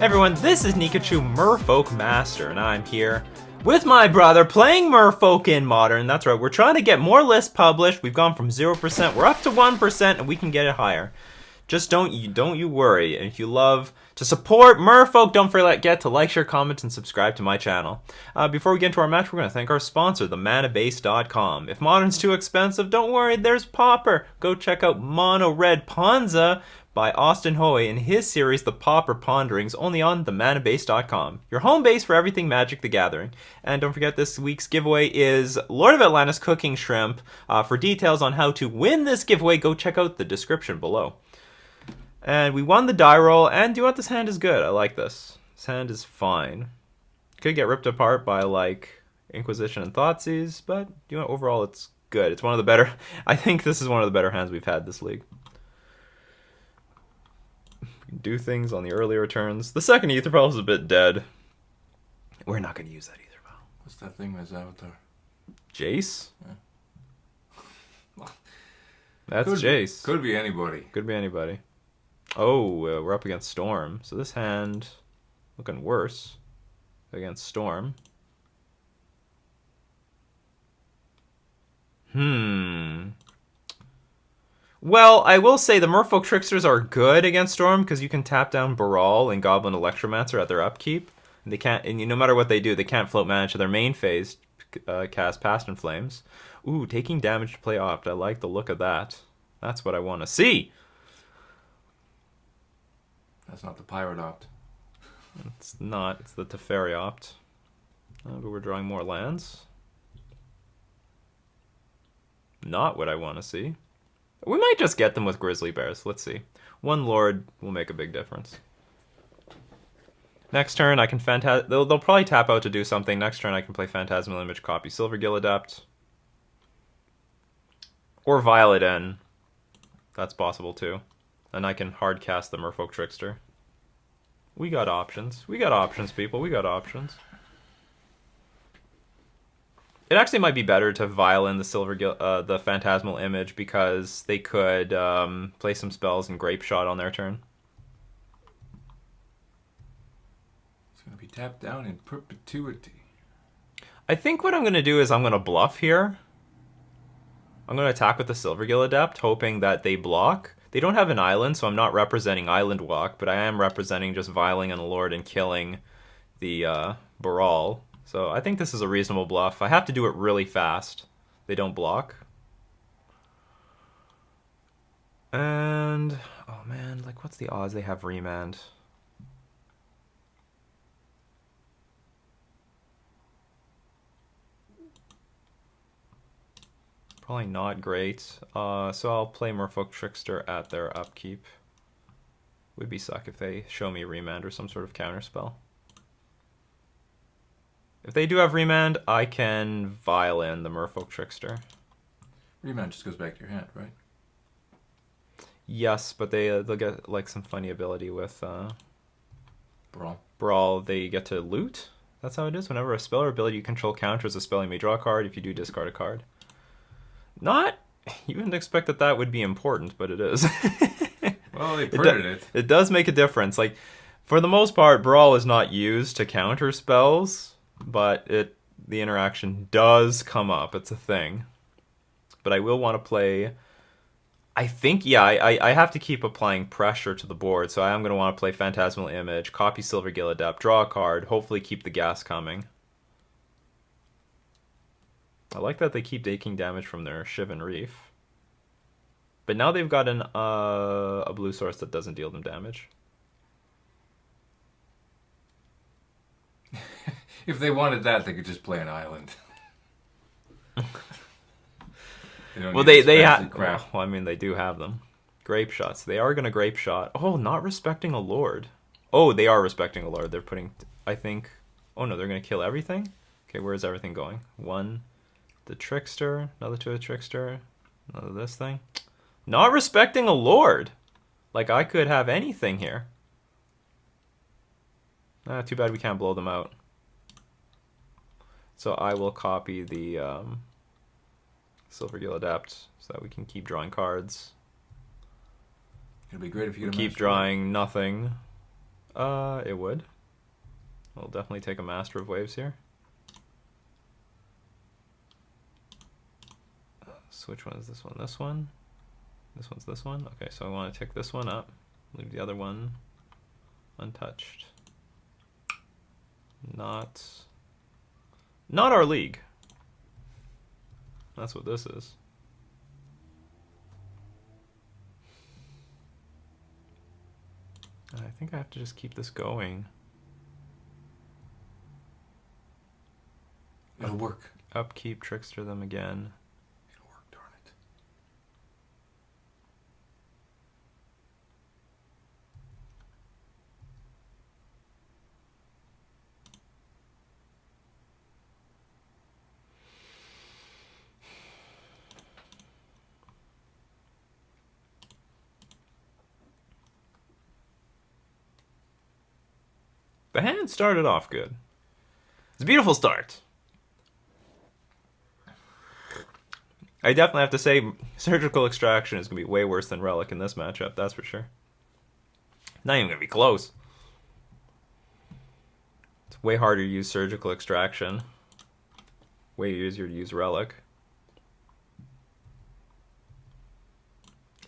Everyone, this is Nikachu, Merfolk Master, and I'm here with my brother playing Merfolk in Modern. That's right, we're trying to get more lists published. We've gone from 0%, we're up to 1%, and we can get it higher. Just don't you worry. And if you love to support Merfolk, don't forget to like, share, comment, and subscribe to my channel. Before we get into our match, we're going to thank our sponsor, themanabase.com. If Modern's too expensive, don't worry, there's Pauper. Go check out Mono Red Ponza by Austin Hoy in his series, The Pauper Ponderings, only on themanabase.com. Your home base for everything Magic the Gathering. And don't forget, this week's giveaway is Lord of Atlantis Cooking Shrimp. For details on how to win this giveaway, go check out the description below. And we won the die roll, and do you know what? This hand is good. I like this. This hand is fine. Could get ripped apart by, like, Inquisition and Thoughtseize, but you know, overall it's good. It's one of the better... I think this is one of the better hands we've had this league. Do things on the earlier turns. The second Ether Vial is a bit dead. We're not going to use that Ether Vial. What's that thing with his avatar? Jace? Yeah. That's Jace. Could be anybody. Could be anybody. Oh, we're up against Storm. So this hand looking worse against Storm. Well, I will say the Merfolk Tricksters are good against Storm because you can tap down Baral and Goblin Electromancer at their upkeep. And they can't, and no matter what they do, they can't float mana to their main phase, cast Past in Flames. Ooh, taking damage to play Opt. I like the look of that. That's what I want to see. That's not the Pirate Opt. It's not. It's the Teferi Opt. But we're drawing more lands. Not what I want to see. We might just get them with Grizzly Bears. Let's see. One Lord will make a big difference. Next turn, I can they'll probably tap out to do something. Next turn, I can play Phantasmal Image, copy Silvergill Adept. Or Violet N. That's possible too. And I can hard cast the Merfolk Trickster. We got options. We got options, people. We got options. It actually might be better to vial in the the Phantasmal Image because they could play some spells and Grape Shot on their turn. It's going to be tapped down in perpetuity. I think what I'm going to do is I'm going to bluff here. I'm going to attack with the Silvergill Adept, hoping that they block. They don't have an island, so I'm not representing Island Walk, but I am representing just vialing on a Lord and killing the Baral. So I think this is a reasonable bluff. I have to do it really fast. They don't block. And, oh man, like what's the odds they have Remand? Probably not great. So I'll play Merfolk Trickster at their upkeep. Would be suck if they show me Remand or some sort of counterspell. If they do have Remand, I can vial in the Merfolk Trickster. Remand just goes back to your hand, right? Yes, but they'll get like some funny ability with Brawl. Brawl. They get to loot. That's how it is. Whenever a spell or ability you control counters a spell, you may draw a card. If you do, discard a card. Not, you wouldn't expect that would be important, but it is. Well, they printed it. It does make a difference. Like, for the most part, Brawl is not used to counter spells, but the interaction does come up. It's a thing. But I will want to play... I think, yeah, I have to keep applying pressure to the board, so I am going to want to play Phantasmal Image, copy Silvergill Adept, draw a card, hopefully keep the gas coming. I like that they keep taking damage from their Shivan Reef. But now they've got a blue source that doesn't deal them damage. If they wanted that, they could just play an island. Well, they have... Well, I mean, they do have them. Grape Shots. They are going to Grape Shot. Oh, not respecting a Lord. Oh, they are respecting a Lord. They're putting... I think... Oh, no, they're going to kill everything? Okay, where's everything going? One... The Trickster, another to a Trickster, another this thing. Not respecting a Lord. Like, I could have anything here. Too bad we can't blow them out. So I will copy the Silvergill Adept so that we can keep drawing cards. It'd be great if you could keep drawing nothing. It would. We'll definitely take a Master of Waves here. So which one is this one? This one? This one's this one? Okay, so I want to tick this one up. Leave the other one untouched. Not our league. That's what this is. I think I have to just keep this going. It'll work. Upkeep, trickster them again. It'll work, darn it. The hand started off good. It's a beautiful start. I definitely have to say Surgical Extraction is going to be way worse than Relic in this matchup, that's for sure. Not even going to be close. It's way harder to use Surgical Extraction. Way easier to use Relic.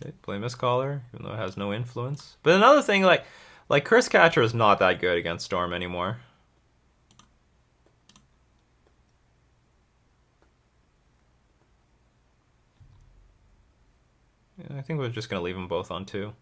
Okay, play Mistcaller, even though it has no influence. But another thing, like Curse Catcher is not that good against Storm anymore. Yeah, I think we're just going to leave them both on 2.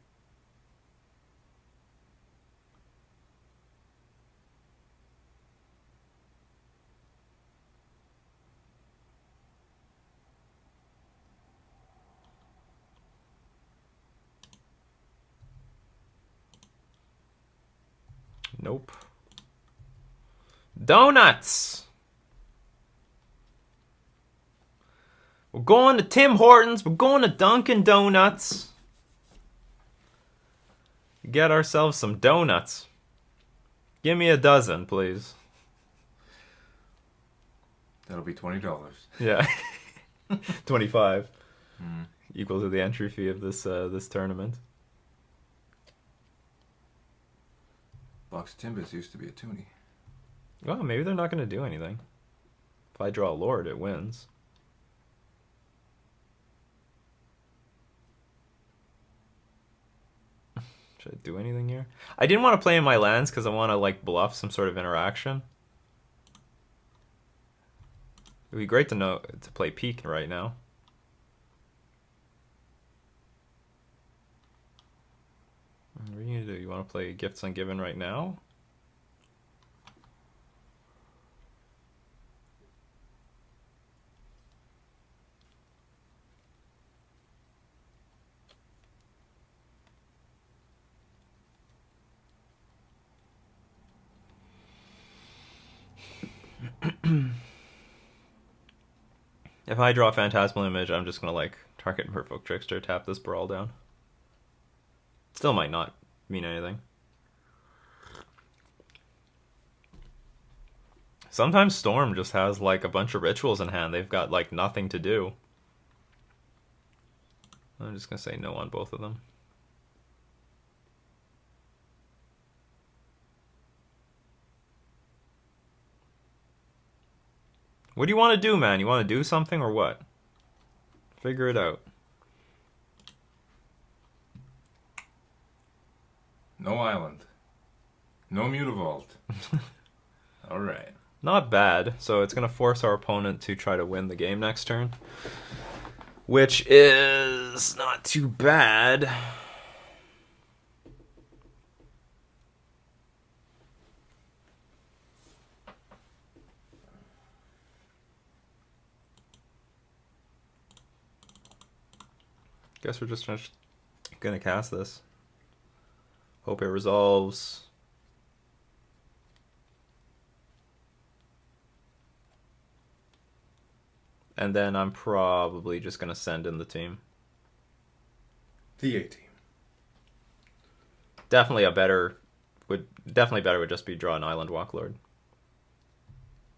Nope. Donuts! We're going to Tim Hortons. We're going to Dunkin' Donuts. Get ourselves some donuts. Give me a dozen, please. That'll be $20. Yeah. 25. Equal to the entry fee of this this tournament. Box of Timbits used to be a toonie. Well, maybe they're not going to do anything. If I draw a Lord, it wins. Should I do anything here? I didn't want to play in my lands because I want to like bluff some sort of interaction. It would be great to know to play Peak right now. What are you gonna do? You want to play Gifts Ungiven right now? If I draw a Phantasmal Image, I'm just gonna like target Merfolk Trickster, tap this Brawl down. Still might not mean anything. Sometimes Storm just has like a bunch of rituals in hand. They've got like nothing to do. I'm just gonna say no on both of them. What do you want to do, man? You want to do something or what? Figure it out. No island. No Mutavault. Alright. Not bad. So it's going to force our opponent to try to win the game next turn. Which is not too bad. Guess we're just gonna cast this. Hope it resolves. And then I'm probably just gonna send in the team. The A-team. Definitely better would just be draw an Island Walklord.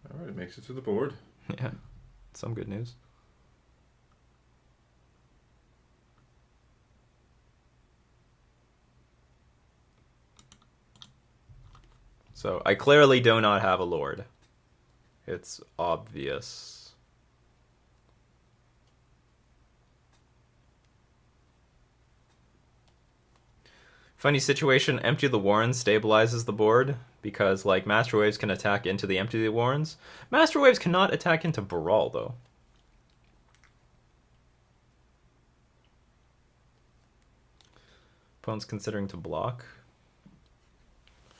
Alright, it makes it to the board. Yeah. Some good news. So I clearly do not have a Lord. It's obvious. Funny situation, Empty the Warrens stabilizes the board because like Master Waves can attack into the Empty the Warrens. Master Waves cannot attack into Baral though. Opponent's considering to block.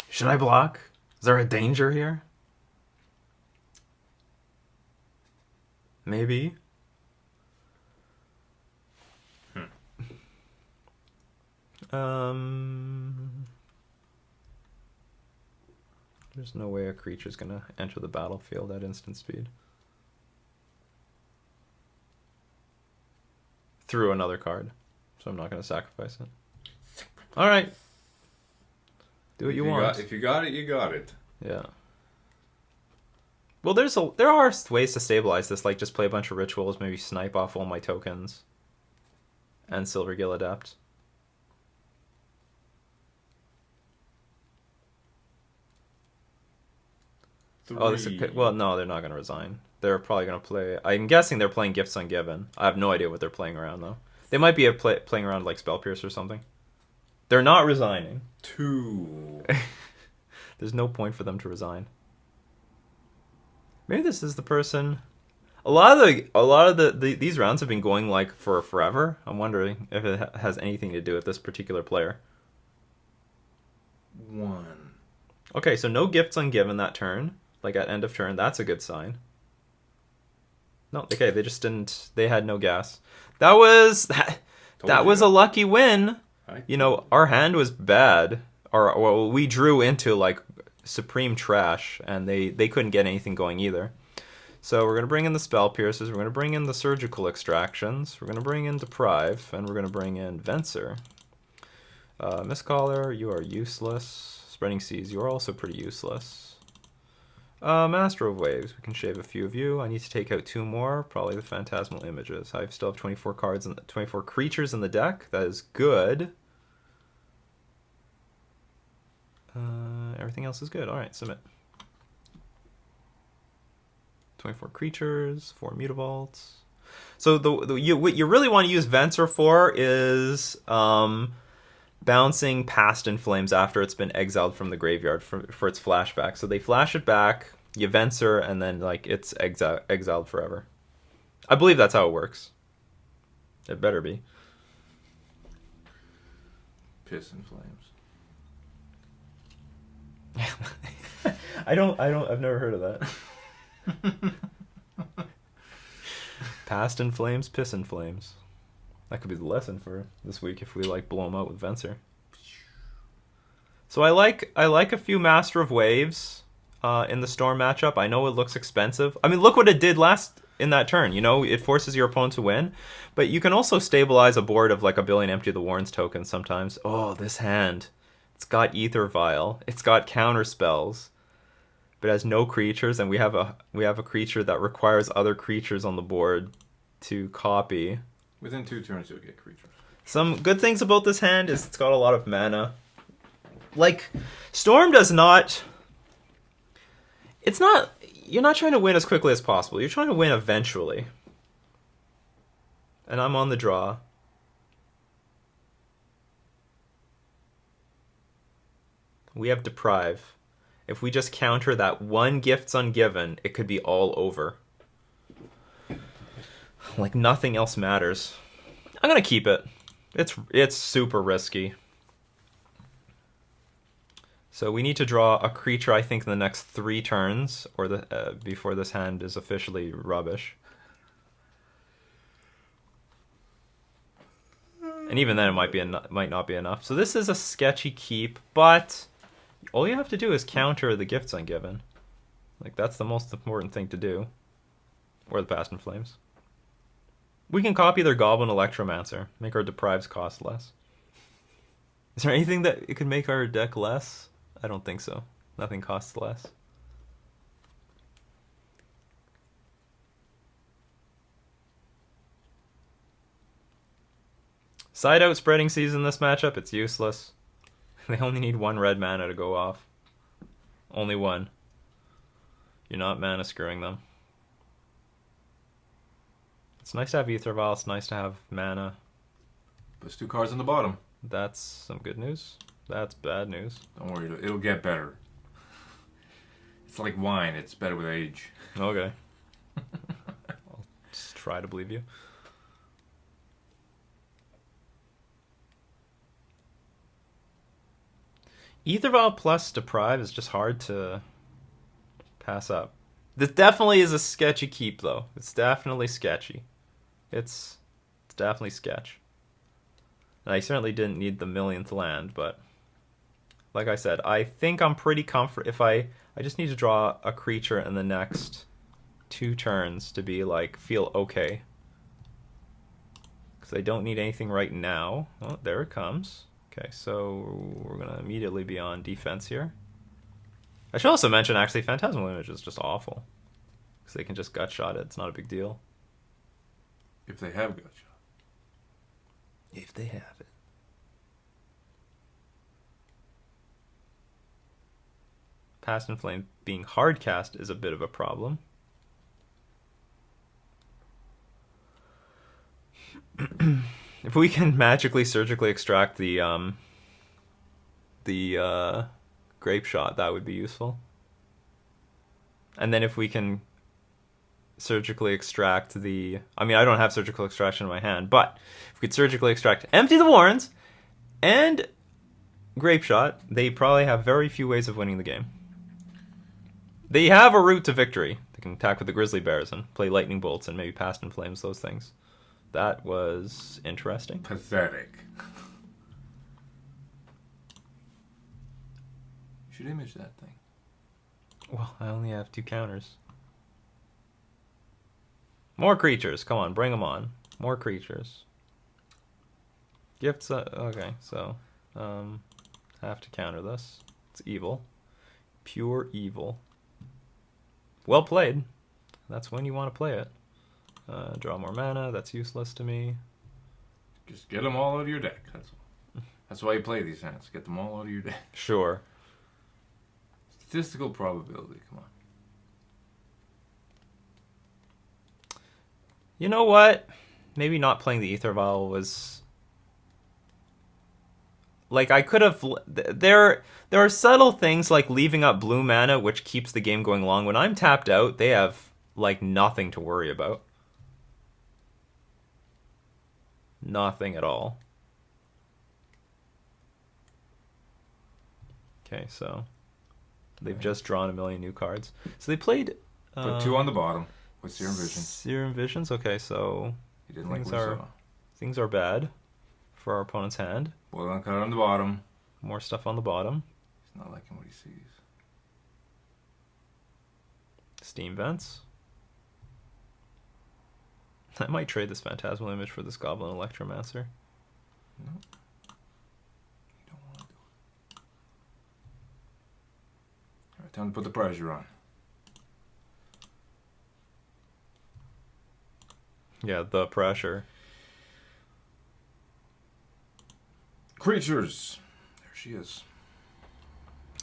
Should I block? Is there a danger here? Maybe. There's no way a creature's gonna enter the battlefield at instant speed. Through another card. So I'm not gonna sacrifice it. Alright. Do what you want. If you got it, you got it. Yeah. Well, there are ways to stabilize this, like just play a bunch of rituals, maybe snipe off all my tokens. And Silvergill Adept. Oh, this is, well, no, they're not going to resign. They're probably going to play... I'm guessing they're playing Gifts Ungiven. I have no idea what they're playing around, though. They might be playing around like Spell Pierce or something. They're not resigning. 2. There's no point for them to resign. Maybe this is the person... A lot of these rounds have been going like for forever. I'm wondering if it has anything to do with this particular player. 1. Okay, so no Gifts Ungiven that turn. Like at end of turn, that's a good sign. No, okay, they just didn't. They had no gas. That was a lucky win. You know, our hand was bad. Well, we drew into like supreme trash, and they couldn't get anything going either. So we're gonna bring in the Spell Pierces. We're gonna bring in the Surgical Extractions. We're gonna bring in Deprive, and we're gonna bring in Venser. Mistcaller, you are useless. Spreading Seas, you are also pretty useless. Master of Waves, we can shave a few of you. I need to take out 2 more, probably the Phantasmal Images. I still have 24 cards and 24 creatures in the deck. That is good. Everything else is good. All right, submit. 24 creatures, 4 Mutavaults. So what you really want to use Venser for is bouncing Past in Flames after it's been exiled from the graveyard for its flashback. So they flash it back, you Venser, and then like it's exiled forever. I believe that's how it works. It better be. Piss in Flames. I've never heard of that. Past in Flames, Piss in Flames. That could be the lesson for this week if we like blow them out with Venser. So I like a few Master of Waves in the Storm matchup. I know it looks expensive. I mean, look what it did last in that turn. You know, it forces your opponent to win, but you can also stabilize a board of like a billion Empty the Warrens tokens sometimes. Oh, this hand. It's got Ether Vial. It's got counter spells, but it has no creatures, and we have a creature that requires other creatures on the board to copy. Within 2 turns, you'll get creatures. Some good things about this hand is it's got a lot of mana. Like, Storm does not... It's not... You're not trying to win as quickly as possible. You're trying to win eventually. And I'm on the draw. We have Deprive. If we just counter that one Gifts Ungiven, it could be all over. Like, nothing else matters. I'm gonna keep it. It's super risky. So we need to draw a creature, I think, in the next 3 turns, or before this hand is officially rubbish. And even then, it might not be enough. So this is a sketchy keep, but all you have to do is counter the Gifts Ungiven. Like, that's the most important thing to do. Or the Past in Flames. We can copy their Goblin Electromancer, make our Deprives cost less. Is there anything that it could make our deck less? I don't think so. Nothing costs less. Side out Spreading Seas in this matchup, it's useless. They only need 1 red mana to go off. Only one. You're not mana screwing them. It's nice to have Ether Vial. It's nice to have mana. Puts 2 cards on the bottom. That's some good news. That's bad news. Don't worry, it'll get better. It's like wine. It's better with age. Okay. I'll just try to believe you. Ether Vial plus Deprive is just hard to pass up. This definitely is a sketchy keep, though. It's definitely sketchy. It's definitely sketch. And I certainly didn't need the millionth land, but like I said, I think I'm pretty comfort if I just need to draw a creature in the next 2 turns to be like feel okay. Because I don't need anything right now. Oh, there it comes. Okay, so we're gonna immediately be on defense here. I should also mention actually Phantasmal Image is just awful. Because they can just gut shot it, it's not a big deal. If they have gut shot. If they have it. Past and Flame being hard cast is a bit of a problem. If we can magically surgically extract the grape shot, that would be useful. And then if we can surgically extract the... I mean, I don't have surgical extraction in my hand, but if we could surgically extract Empty the Warrens and Grape Shot, they probably have very few ways of winning the game. They have a route to victory. They can attack with the Grizzly Bears and play Lightning Bolts and maybe Past in Flames, those things. That was interesting. Pathetic. You should image that thing. Well, I only have 2 counters. More creatures. Come on, bring them on. More creatures. Gifts. Okay, so have to counter this. It's evil. Pure evil. Well played. That's when you want to play it. Draw more mana. That's useless to me. Just get them all out of your deck. That's why you play these hands. Get them all out of your deck. Sure. Statistical probability. Come on. You know what? Maybe not playing the Ether Vial was... Like, I could have... There are subtle things like leaving up blue mana, which keeps the game going long. When I'm tapped out, they have, like, nothing to worry about. Nothing at all. Okay, so... They've just drawn a million new cards. So they played... Put 2 on the bottom with Serum Vision. Serum Visions? Okay, so... He didn't like what he saw. Things are bad for our opponent's hand. Well, on card on the bottom. More stuff on the bottom. He's not liking what he sees. Steam Vents. I might trade this Phantasmal Image for this Goblin Electromancer. No. You don't want to do it. Alright, time to put the pressure on. Yeah, the pressure. Creatures! There she is.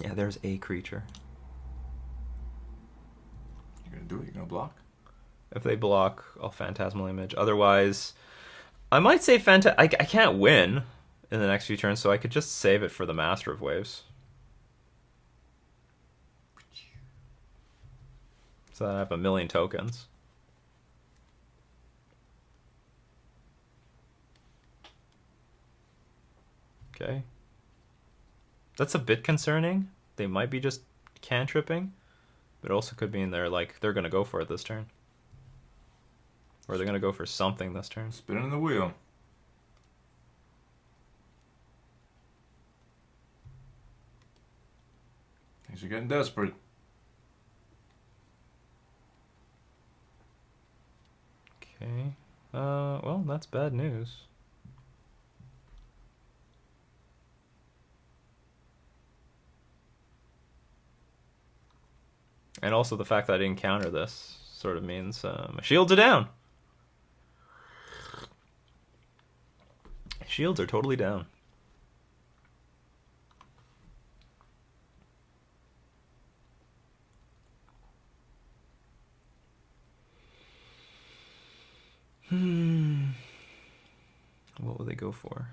Yeah, there's a creature. You're gonna do it? You're gonna block? If they block, I'll Phantasmal Image. Otherwise, I might say I can't win in the next few turns, so I could just save it for the Master of Waves. So that I have a million tokens. Okay. That's a bit concerning. They might be just cantripping, but it also could mean they're going to go for it this turn. Or they're going to go for something this turn. Spinning the wheel. Things are getting desperate. Okay. Well, that's bad news. And also the fact that I didn't counter this sort of means my shields are down. Shields are totally down. What will they go for?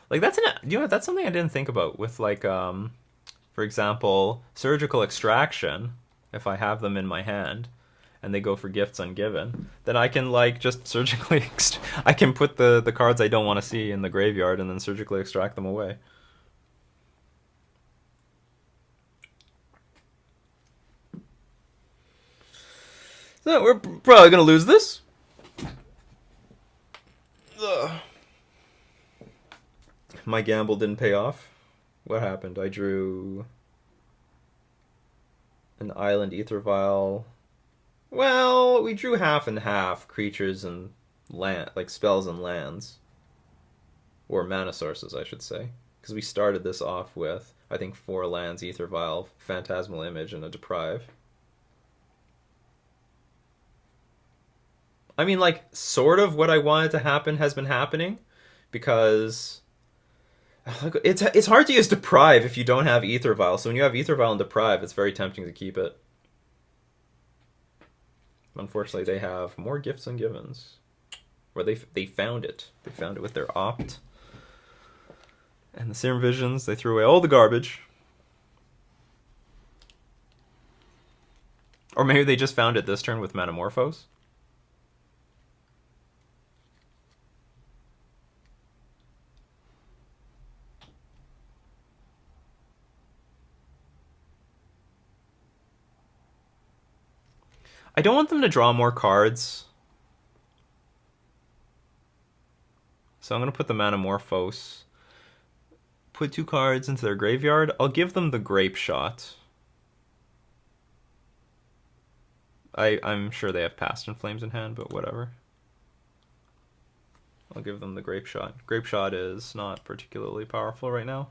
Like that's that's something I didn't think about with like for example, surgical extraction. If I have them in my hand, and they go for gifts ungiven, then I can like just surgically I can put the cards I don't want to see in the graveyard and then surgically extract them away. So we're probably gonna lose this. Ugh. My gamble didn't pay off. What happened? I drew an island ether vial. Well, we drew half and half creatures and land, like spells and lands, or mana sources, I should say, because we started this off with I think 4 lands, ether vial, phantasmal image, and a deprive. I mean, like, sort of what I wanted to happen has been happening, because it's hard to use deprive if you don't have ether vial. So when you have ether vial and deprive, it's very tempting to keep it. Unfortunately, they have more gifts and givens. Or they found it. They found it with their opt. And the Serum Visions, they threw away all the garbage. Or maybe they just found it this turn with Metamorphose. I don't want them to draw more cards. So I'm going to put the Metamorphose. Put 2 cards into their graveyard. I'll give them the Grape Shot. I'm sure they have Past in Flames in hand, but whatever. I'll give them the Grape Shot. Grape Shot is not particularly powerful right now.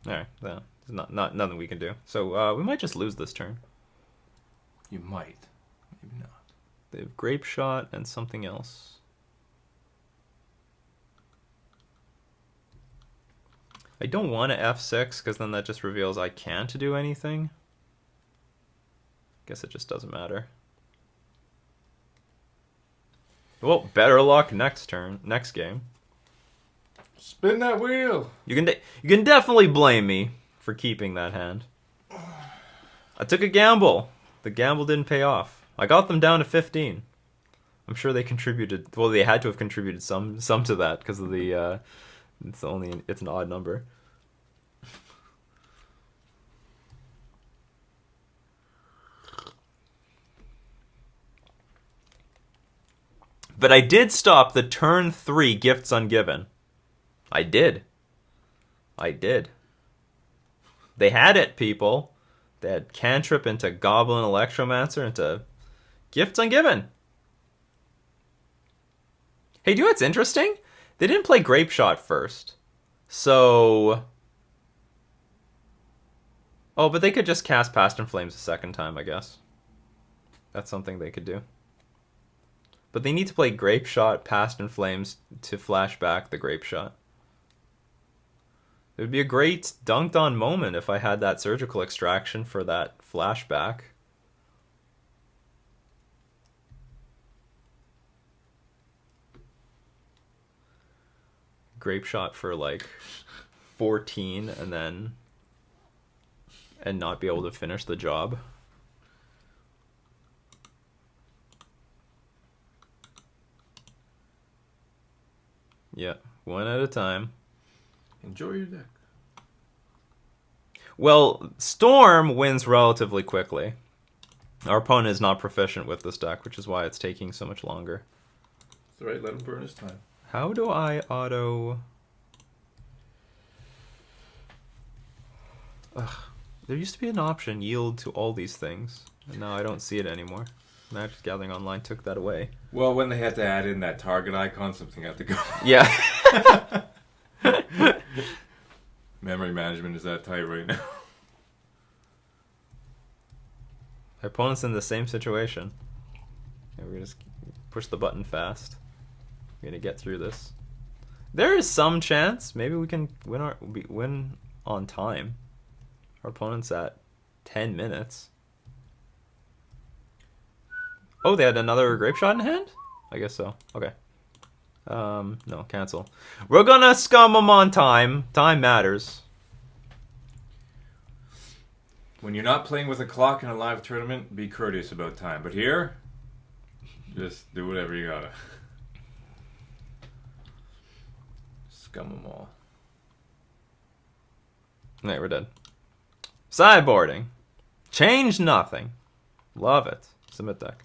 Alright, there's not nothing we can do. So we might just lose this turn. You might. Maybe not. They have Grape Shot and something else. I don't want to F6 because then that just reveals I can't do anything. Guess it just doesn't matter. Well, better luck next game. Spin that wheel. You can definitely blame me for keeping that hand. I took a gamble. The gamble didn't pay off. I got them down to 15. I'm sure they contributed. Well, they had to have contributed some to that because of the. It's an odd number. But I did stop the turn 3 gifts ungiven. I did. They had it, people. They had Cantrip into Goblin Electromancer into gifts ungiven. Hey, do you know what's interesting? They didn't play Grape Shot first. So... Oh, but they could just cast Past in Flames a second time, I guess. That's something they could do. But they need to play Grape Shot, Past in Flames to flash back the Grape Shot. It would be a great dunked on moment if I had that surgical extraction for that flashback. Grape Shot for like 14 and not be able to finish the job. Yeah, one at a time. Enjoy your deck. Well, Storm wins relatively quickly. Our opponent is not proficient with this deck, which is why it's taking so much longer. That's alright, let him burn his time. How do I auto... Ugh. There used to be an option, yield to all these things. And now I don't see it anymore. Magic Gathering Online took that away. Well, when they had to add in that target icon, something had to go. Yeah. Memory management is that tight right now. My opponent's in the same situation. Yeah, we're gonna just push the button fast. We're gonna get through this. There is some chance. Maybe we can win on time. Our opponent's at 10 minutes. Oh, they had another grape shot in hand? I guess so. Okay. No, cancel. We're gonna scum them on time. Time matters. When you're not playing with a clock in a live tournament, be courteous about time. But here, just do whatever you gotta. Scum them all. Alright, we're dead. Sideboarding. Change nothing. Love it. Submit deck.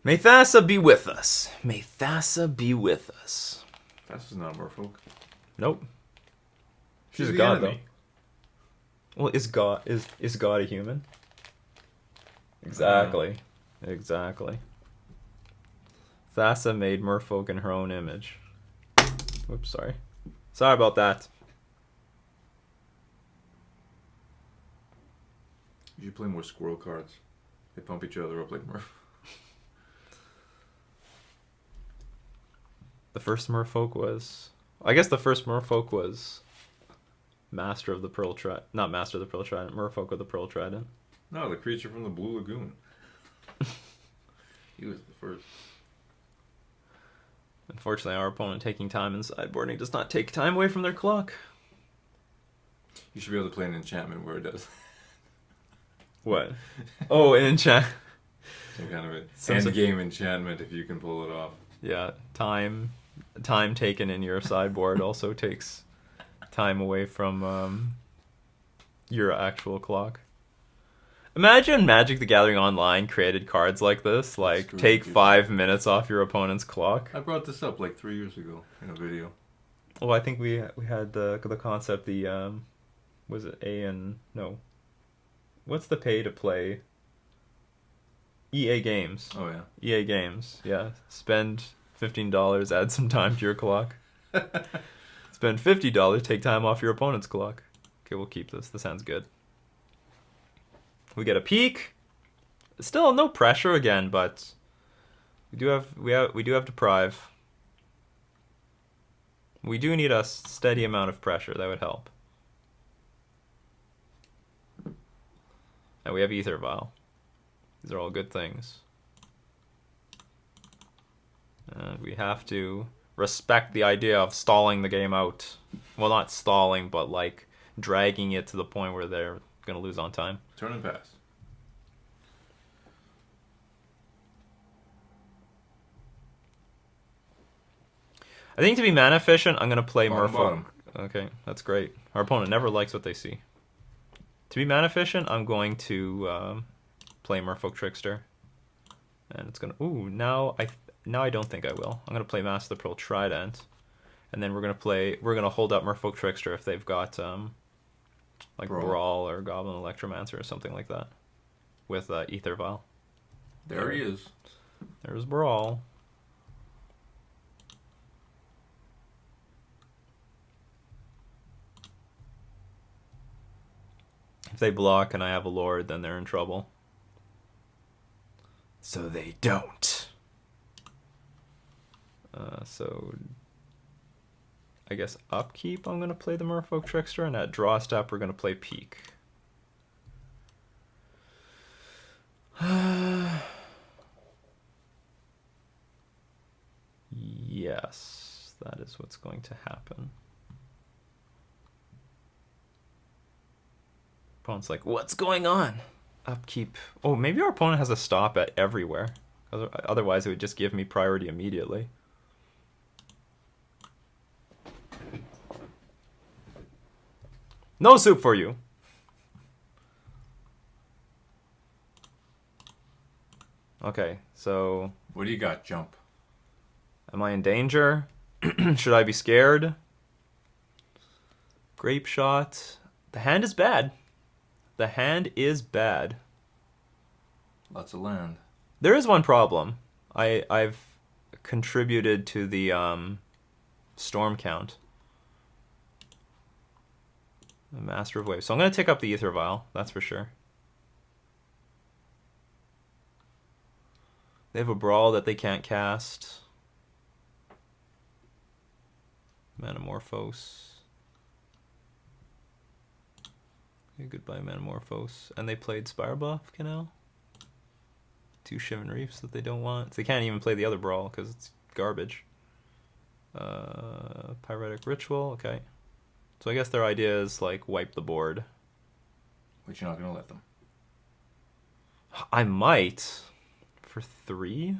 May Thassa be with us. May Thassa be with us. That's not Merfolk. Nope. She's a the god, enemy. though. Well, is God a human? Exactly. Exactly. Thassa made Merfolk in her own image. Oops, sorry. Sorry about that. You should play more squirrel cards. They pump each other up like Merfolk. The first Merfolk was... I guess the first Merfolk was... Master of the Pearl Trident. Not Master of the Pearl Trident. Merfolk of the Pearl Trident. No, the creature from the Blue Lagoon. He was the first. Unfortunately, our opponent taking time in sideboarding does not take time away from their clock. You should be able to play an enchantment where it does. What? Oh, an enchant. Some kind of Some end sort- game enchantment if you can pull it off. Yeah, time taken in your sideboard also takes time away from your actual clock. Imagine Magic the Gathering Online created cards like this, like Screw take you. 5 minutes off your opponent's clock. I brought this up like 3 years ago in a video. Well, I think we had the concept, the was it what's the pay to play? EA Games. Oh yeah. EA Games, yeah. Spend $15, add some time to your clock. Spend $50, take time off your opponent's clock. Okay, we'll keep this. This sounds good. We get a peak. Still no pressure again, but we do have Deprive. We do need a steady amount of pressure. That would help. And we have Ether Vial. These are all good things. We have to respect the idea of stalling the game out. Well, not stalling, but like dragging it to the point where they're going to lose on time. Turn and pass. I think to be mana efficient, I'm going to play Bottom, Merfolk. bottom. Okay, that's great. Our opponent never likes what they see. To be mana efficient, I'm going to play Merfolk Trickster. And it's going to... Ooh, now I don't think I will. I'm going to play Master of the Pearl Trident. And then we're going to hold up Merfolk Trickster if they've got like Brawl or Goblin Electromancer or something like that. With Ether Vial. There he is. There's Brawl. If they block and I have a Lord, then they're in trouble. So they don't. So I guess upkeep, I'm going to play the Merfolk Trickster, and at draw step, we're going to play Peak. Yes, that is what's going to happen. Opponent's like, what's going on? Upkeep. Oh, maybe our opponent has a stop at everywhere. Otherwise, it would just give me priority immediately. No soup for you. Okay, so... What do you got, Jump? Am I in danger? Should I be scared? Grape shot. The hand is bad. The hand is bad. Lots of land. There is one problem. I've contributed to the storm count. The Master of Waves. So I'm going to take up the Ether Vial, that's for sure. They have a Brawl that they can't cast. Manamorphose. Okay, goodbye Manamorphose. And they played Spirebuff Canal. 2 Shivan Reefs that they don't want. So they can't even play the other Brawl because it's garbage. Pyretic Ritual, okay. So I guess their idea is like wipe the board. But you're not going to let them. I might. For 3?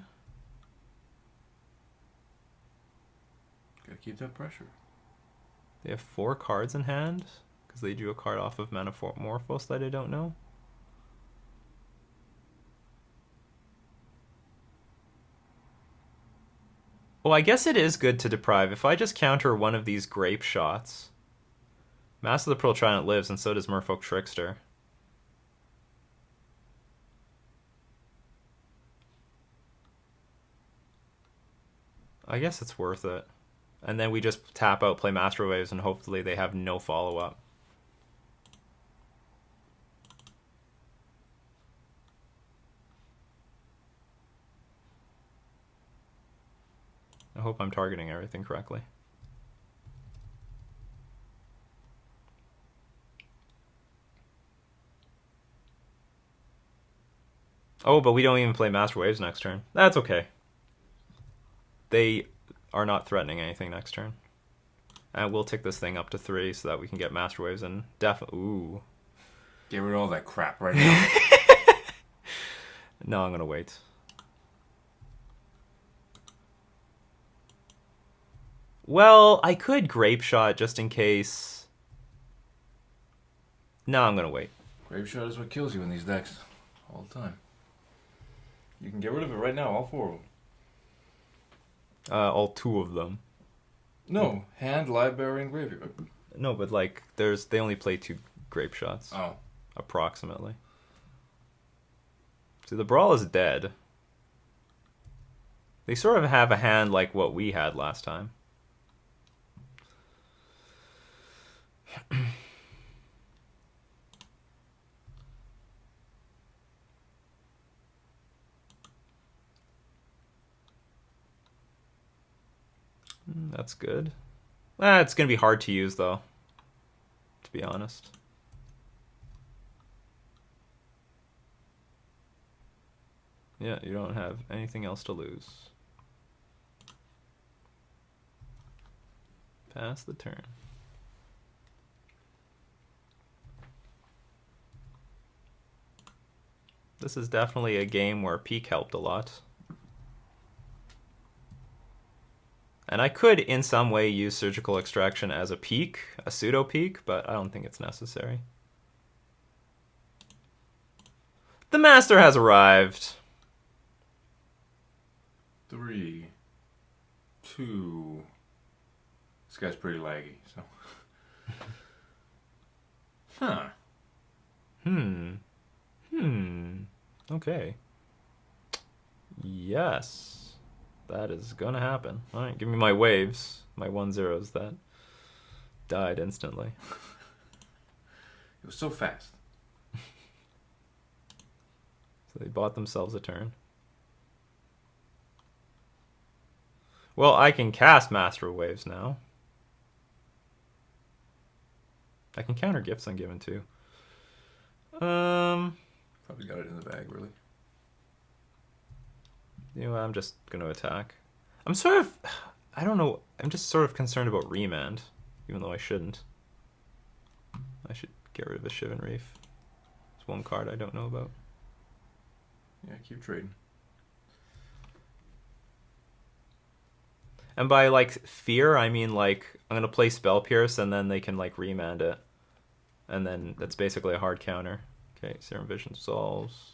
Gotta keep that pressure. They have 4 cards in hand because they drew a card off of Manamorphose that I don't know. Oh, I guess it is good to deprive. If I just counter one of these grape shots, Master of the Pearl Trident lives, and so does Merfolk Trickster. I guess it's worth it. And then we just tap out, play Master Waves, and hopefully they have no follow-up. I hope I'm targeting everything correctly. Oh, but we don't even play Master Waves next turn. That's okay. They are not threatening anything next turn. And we'll tick this thing up to 3 so that we can get Master Waves and ooh. Get rid of all that crap right now. No, I'm going to wait. Well, I could Grape Shot just in case. No, I'm going to wait. Grape Shot is what kills you in these decks all the time. You can get rid of it right now, all 4 of them. All 2 of them. No, hand, library, and graveyard. No, but like they only play 2 Grape Shots. Oh. Approximately. See, the Brawl is dead. They sort of have a hand like what we had last time. That's good. It's going to be hard to use, though, to be honest. Yeah, you don't have anything else to lose. Pass the turn. This is definitely a game where Peak helped a lot. And I could, in some way, use Surgical Extraction as a peak, a pseudo-peak, but I don't think it's necessary. The Master has arrived. 3, 2. This guy's pretty laggy, so. Huh. Okay. Yes. That is gonna happen. Alright, give me my waves. My 1/0s that died instantly. It was so fast. So they bought themselves a turn. Well, I can cast Master of Waves now. I can counter Gifts Ungiven too. Probably got it in the bag, really. You know, I'm just going to attack. I'm sort of... I don't know. I'm just sort of concerned about Remand, even though I shouldn't. I should get rid of a Shivan Reef. It's one card I don't know about. Yeah, keep trading. And by, like, fear, I mean, like, I'm going to play Spell Pierce, and then they can, like, Remand it. And then that's basically a hard counter. Okay, Serum Vision solves.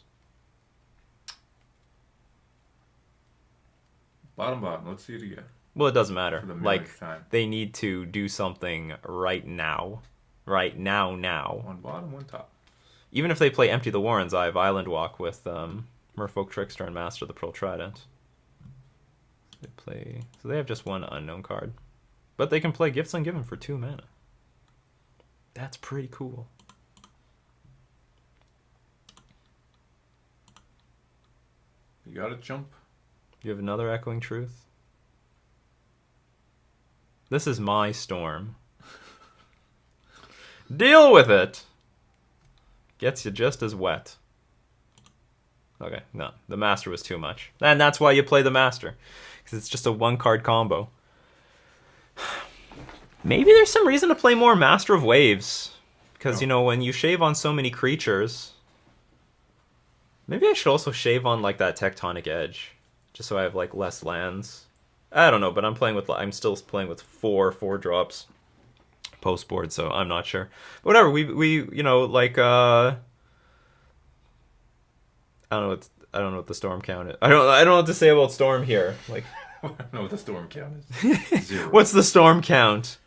Bottom. Let's see it again. Well, it doesn't matter. For the Like, millionth time. they need to do something right now. Right now. One bottom, one top. Even if they play Empty the Warrens, I have Island Walk with Merfolk Trickster and Master of the Pearl Trident. They play, so they have just one unknown card, but they can play Gifts Ungiven for 2 mana. That's pretty cool. You gotta jump. You have another Echoing Truth. This is my storm. Deal with it! Gets you just as wet. Okay, no. The Master was too much. And that's why you play the Master. Because it's just a 1-card combo. Maybe there's some reason to play more Master of Waves. Because, you know, when you shave on so many creatures... Maybe I should also shave on, like, that Tectonic Edge. Just so I have, like, less lands. I don't know, but I'm still playing with 4/4 post board, so I'm not sure. But whatever, we you know, like, I don't know what the storm count is. I don't know what to say about storm here. Like, I don't know what the storm count is. 0. What's the storm count?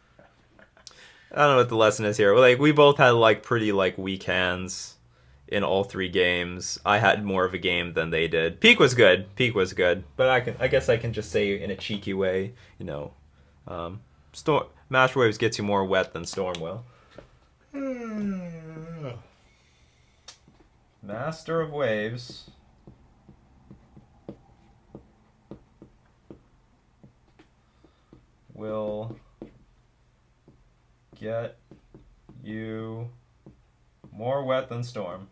I don't know what the lesson is here. Like, we both had, like, pretty, like, weak hands in all 3 games. I had more of a game than they did. Peak was good. But I guess I can just say in a cheeky way, you know, Master Waves gets you more wet than Storm will. Master of Waves will get you more wet than Storm.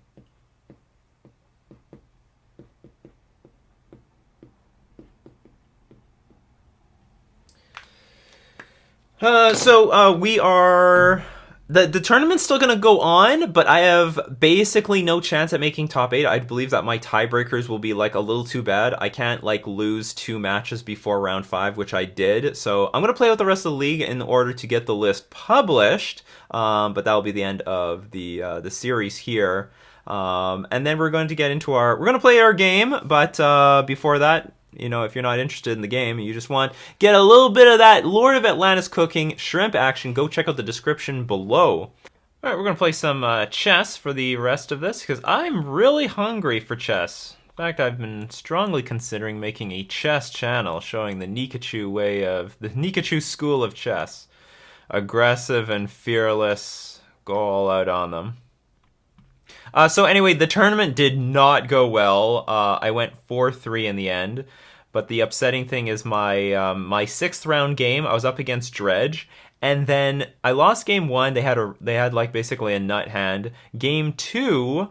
So we are... The tournament's still going to go on, but I have basically no chance at making top 8. I believe that my tiebreakers will be, like, a little too bad. I can't, like, lose 2 matches before round 5, which I did. So I'm going to play with the rest of the league in order to get the list published. But that will be the end of the series here. And then we're going to get into we're going to play our game, but before that, you know, if you're not interested in the game, you just want get a little bit of that Lord of Atlantis cooking shrimp action, go check out the description below. All right, we're going to play some chess for the rest of this, because I'm really hungry for chess. In fact, I've been strongly considering making a chess channel showing the Nikachu school of chess. Aggressive and fearless, go all out on them. So anyway, the tournament did not go well. I went 4-3 in the end. But the upsetting thing is my my 6th round game, I was up against Dredge, and then I lost game 1. They had like basically a nut hand. Game 2,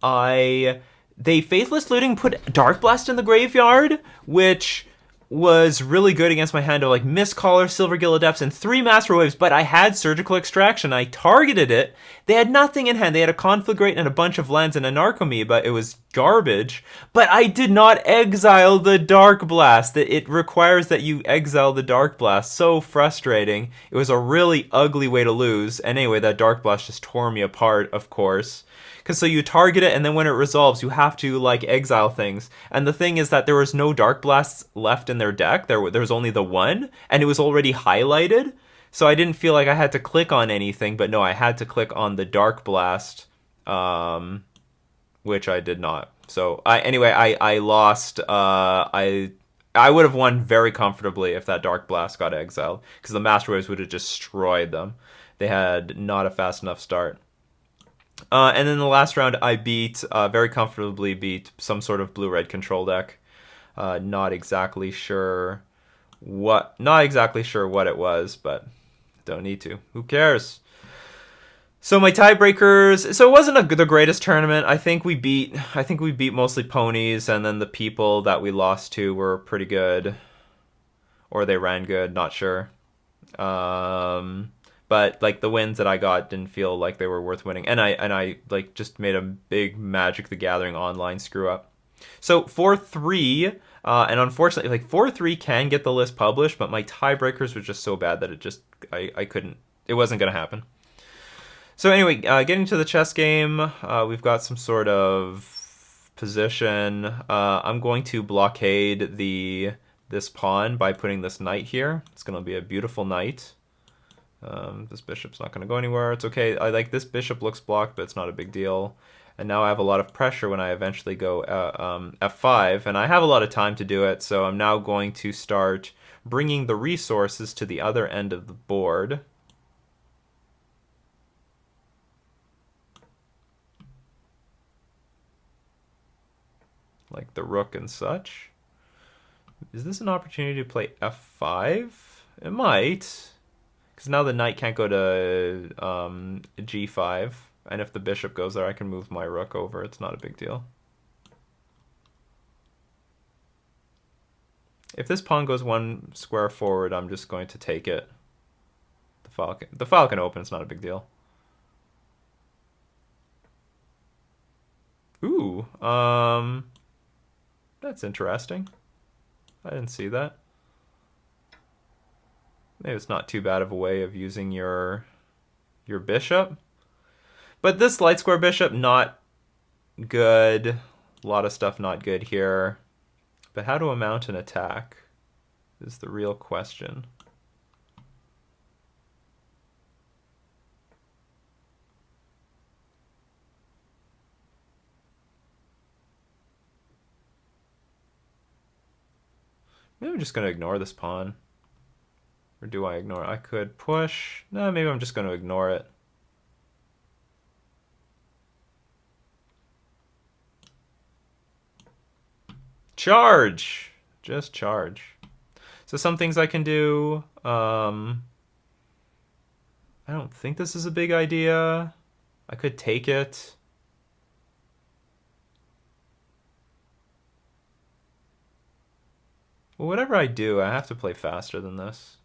they Faithless Looting put Dark Blast in the graveyard, which was really good against my hand of like Mistcaller, Silvergill Adepts, and 3 Master Waves, but I had Surgical Extraction. I targeted it. They had nothing in hand. They had a Conflagrate and a bunch of lands and a Narcomoeba. It was garbage, but I did not exile the Dark Blast. It requires that you exile the Dark Blast. So frustrating. It was a really ugly way to lose. And anyway, that Dark Blast just tore me apart, of course. Because so you target it, and then when it resolves, you have to, like, exile things. And the thing is that there was no Dark Blasts left in their deck. There was only the one, and it was already highlighted. So I didn't feel like I had to click on anything, but no, I had to click on the Dark Blast, which I did not. So, I lost. I would have won very comfortably if that Dark Blast got exiled, because the Master Waves would have destroyed them. They had not a fast enough start. And then the last round, I very comfortably beat some sort of blue-red control deck. Not exactly sure what it was, but don't need to. Who cares? So my tiebreakers. So it wasn't the greatest tournament. I think we beat mostly ponies, and then the people that we lost to were pretty good, or they ran good. Not sure. But like the wins that I got didn't feel like they were worth winning, and I like just made a big Magic the Gathering online screw up. So 4-3, and unfortunately, like 4-3 can get the list published, but my tiebreakers were just so bad that I couldn't. It wasn't gonna happen. So anyway, getting to the chess game, we've got some sort of position. I'm going to blockade this pawn by putting this knight here. It's gonna be a beautiful knight. This bishop's not going to go anywhere. It's okay. This bishop looks blocked, but it's not a big deal. And now I have a lot of pressure when I eventually go F5, and I have a lot of time to do it, so I'm now going to start bringing the resources to the other end of the board. Like the rook and such. Is this an opportunity to play F5? It might. Because now the knight can't go to G5. And if the bishop goes there, I can move my rook over. It's not a big deal. If this pawn goes one square forward, I'm just going to take it. The file can open. It's not a big deal. Ooh, that's interesting. I didn't see that. Maybe it's not too bad of a way of using your bishop. But this light square bishop, not good. A lot of stuff not good here. But how to mount an attack is the real question. Maybe I'm just going to ignore this pawn. Or do I ignore it? I could push. No, maybe I'm just going to ignore it. Charge! Just charge. So some things I can do. I don't think this is a big idea. I could take it. Well, whatever I do, I have to play faster than this.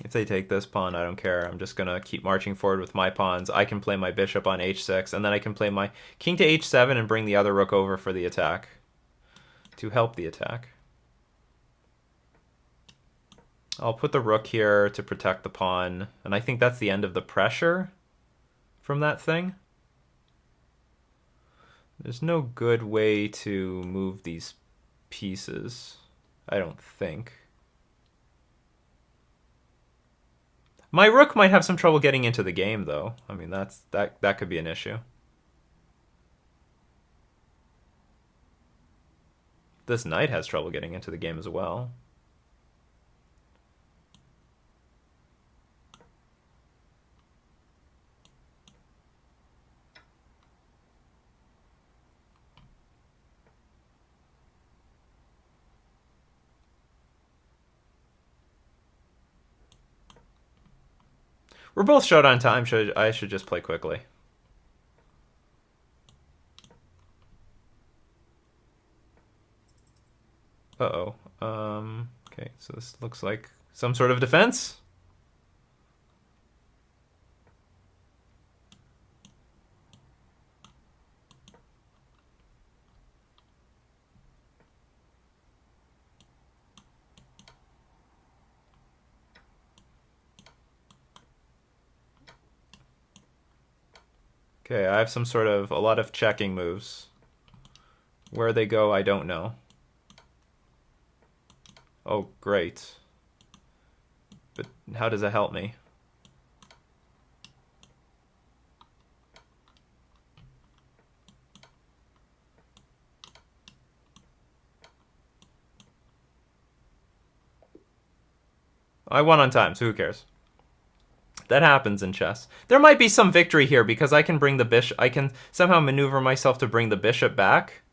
If they take this pawn, I don't care. I'm just going to keep marching forward with my pawns. I can play my bishop on h6, and then I can play my king to h7 and bring the other rook over for the attack. To help the attack. I'll put the rook here to protect the pawn, and I think that's the end of the pressure from that thing. There's no good way to move these pieces, I don't think. My rook might have some trouble getting into the game, though. I mean, that could be an issue. This knight has trouble getting into the game as well. We're both short on time. I should just play quickly. Uh-oh. Okay, so this looks like some sort of defense. Okay, I have a lot of checking moves. Where they go, I don't know. Oh, great. But how does it help me? I won on time, so who cares? That happens in chess. There might be some victory here because I can bring the bishop. I can somehow maneuver myself to bring the bishop back.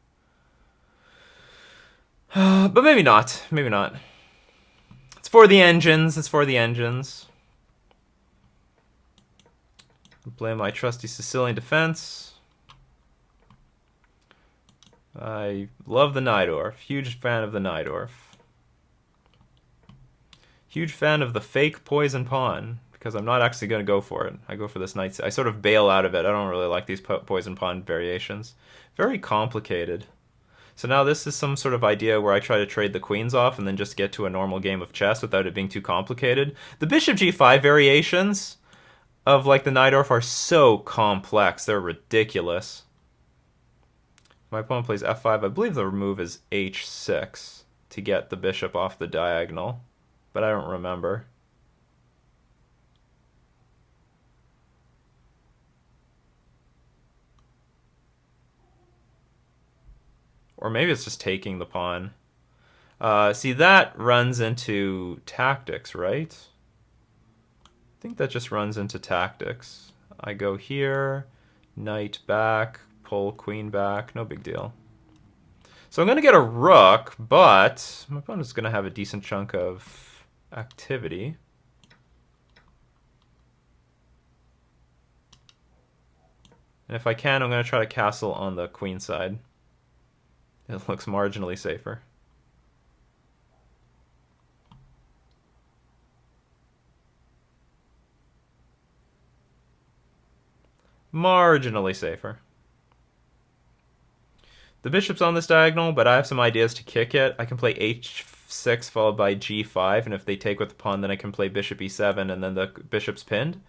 But maybe not. Maybe not. It's for the engines. It's for the engines. Play my trusty Sicilian defense. I love the Najdorf. Huge fan of the Najdorf. Huge fan of the fake poison pawn, because I'm not actually going to go for it. I go for this knight. I sort of bail out of it. I don't really like these poison pawn variations. Very complicated. So now this is some sort of idea where I try to trade the queens off and then just get to a normal game of chess without it being too complicated. The bishop g5 variations, of like the Najdorf are so complex. They're ridiculous. My opponent plays f5. I believe the move is h6 to get the bishop off the diagonal, but I don't remember. Or maybe it's just taking the pawn. See, that runs into tactics, right? I think that just runs into tactics. I go here, knight back, pull queen back, no big deal. So I'm going to get a rook, but my opponent's going to have a decent chunk of activity. And if I can, I'm going to try to castle on the queen side. It looks marginally safer. Marginally safer. The bishop's on this diagonal, but I have some ideas to kick it. I can play h6 followed by g5, and if they take with the pawn, then I can play bishop e7, and then the bishop's pinned. It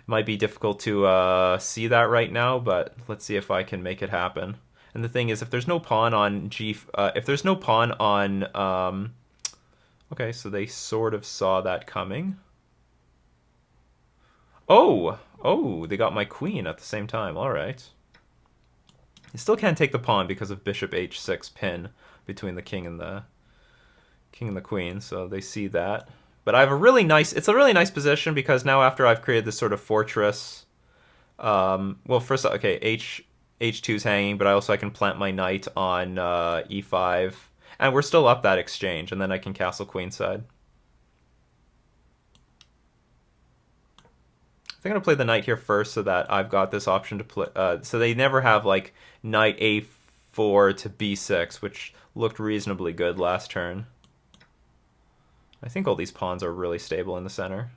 might be difficult to see that right now, but let's see if I can make it happen. And the thing is, if there's no pawn on if there's no pawn on, okay, so they sort of saw that coming. Oh, they got my queen at the same time. All right. You still can't take the pawn because of bishop h6 pin between the king and the queen, so they see that. But I have a really nice, it's a really nice position because now after I've created this sort of fortress, well, first, okay, h2 is hanging, but I can plant my knight on e5, and we're still up that exchange, and then I can castle queenside. I'm going to play the knight here first so that I've got this option to play. So they never have like knight a4 to b6, which looked reasonably good last turn. I think all these pawns are really stable in the center.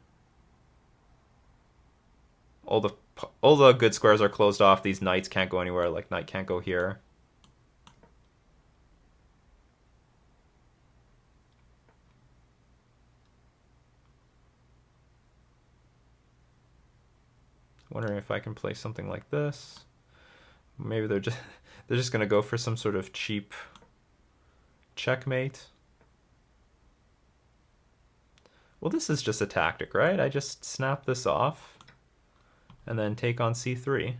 All the good squares are closed off. These knights can't go anywhere. Like knight can't go here. Wondering if I can play something like this. Maybe they're just gonna go for some sort of cheap checkmate. Well, this is just a tactic, right? I just snap this off and then take on c3.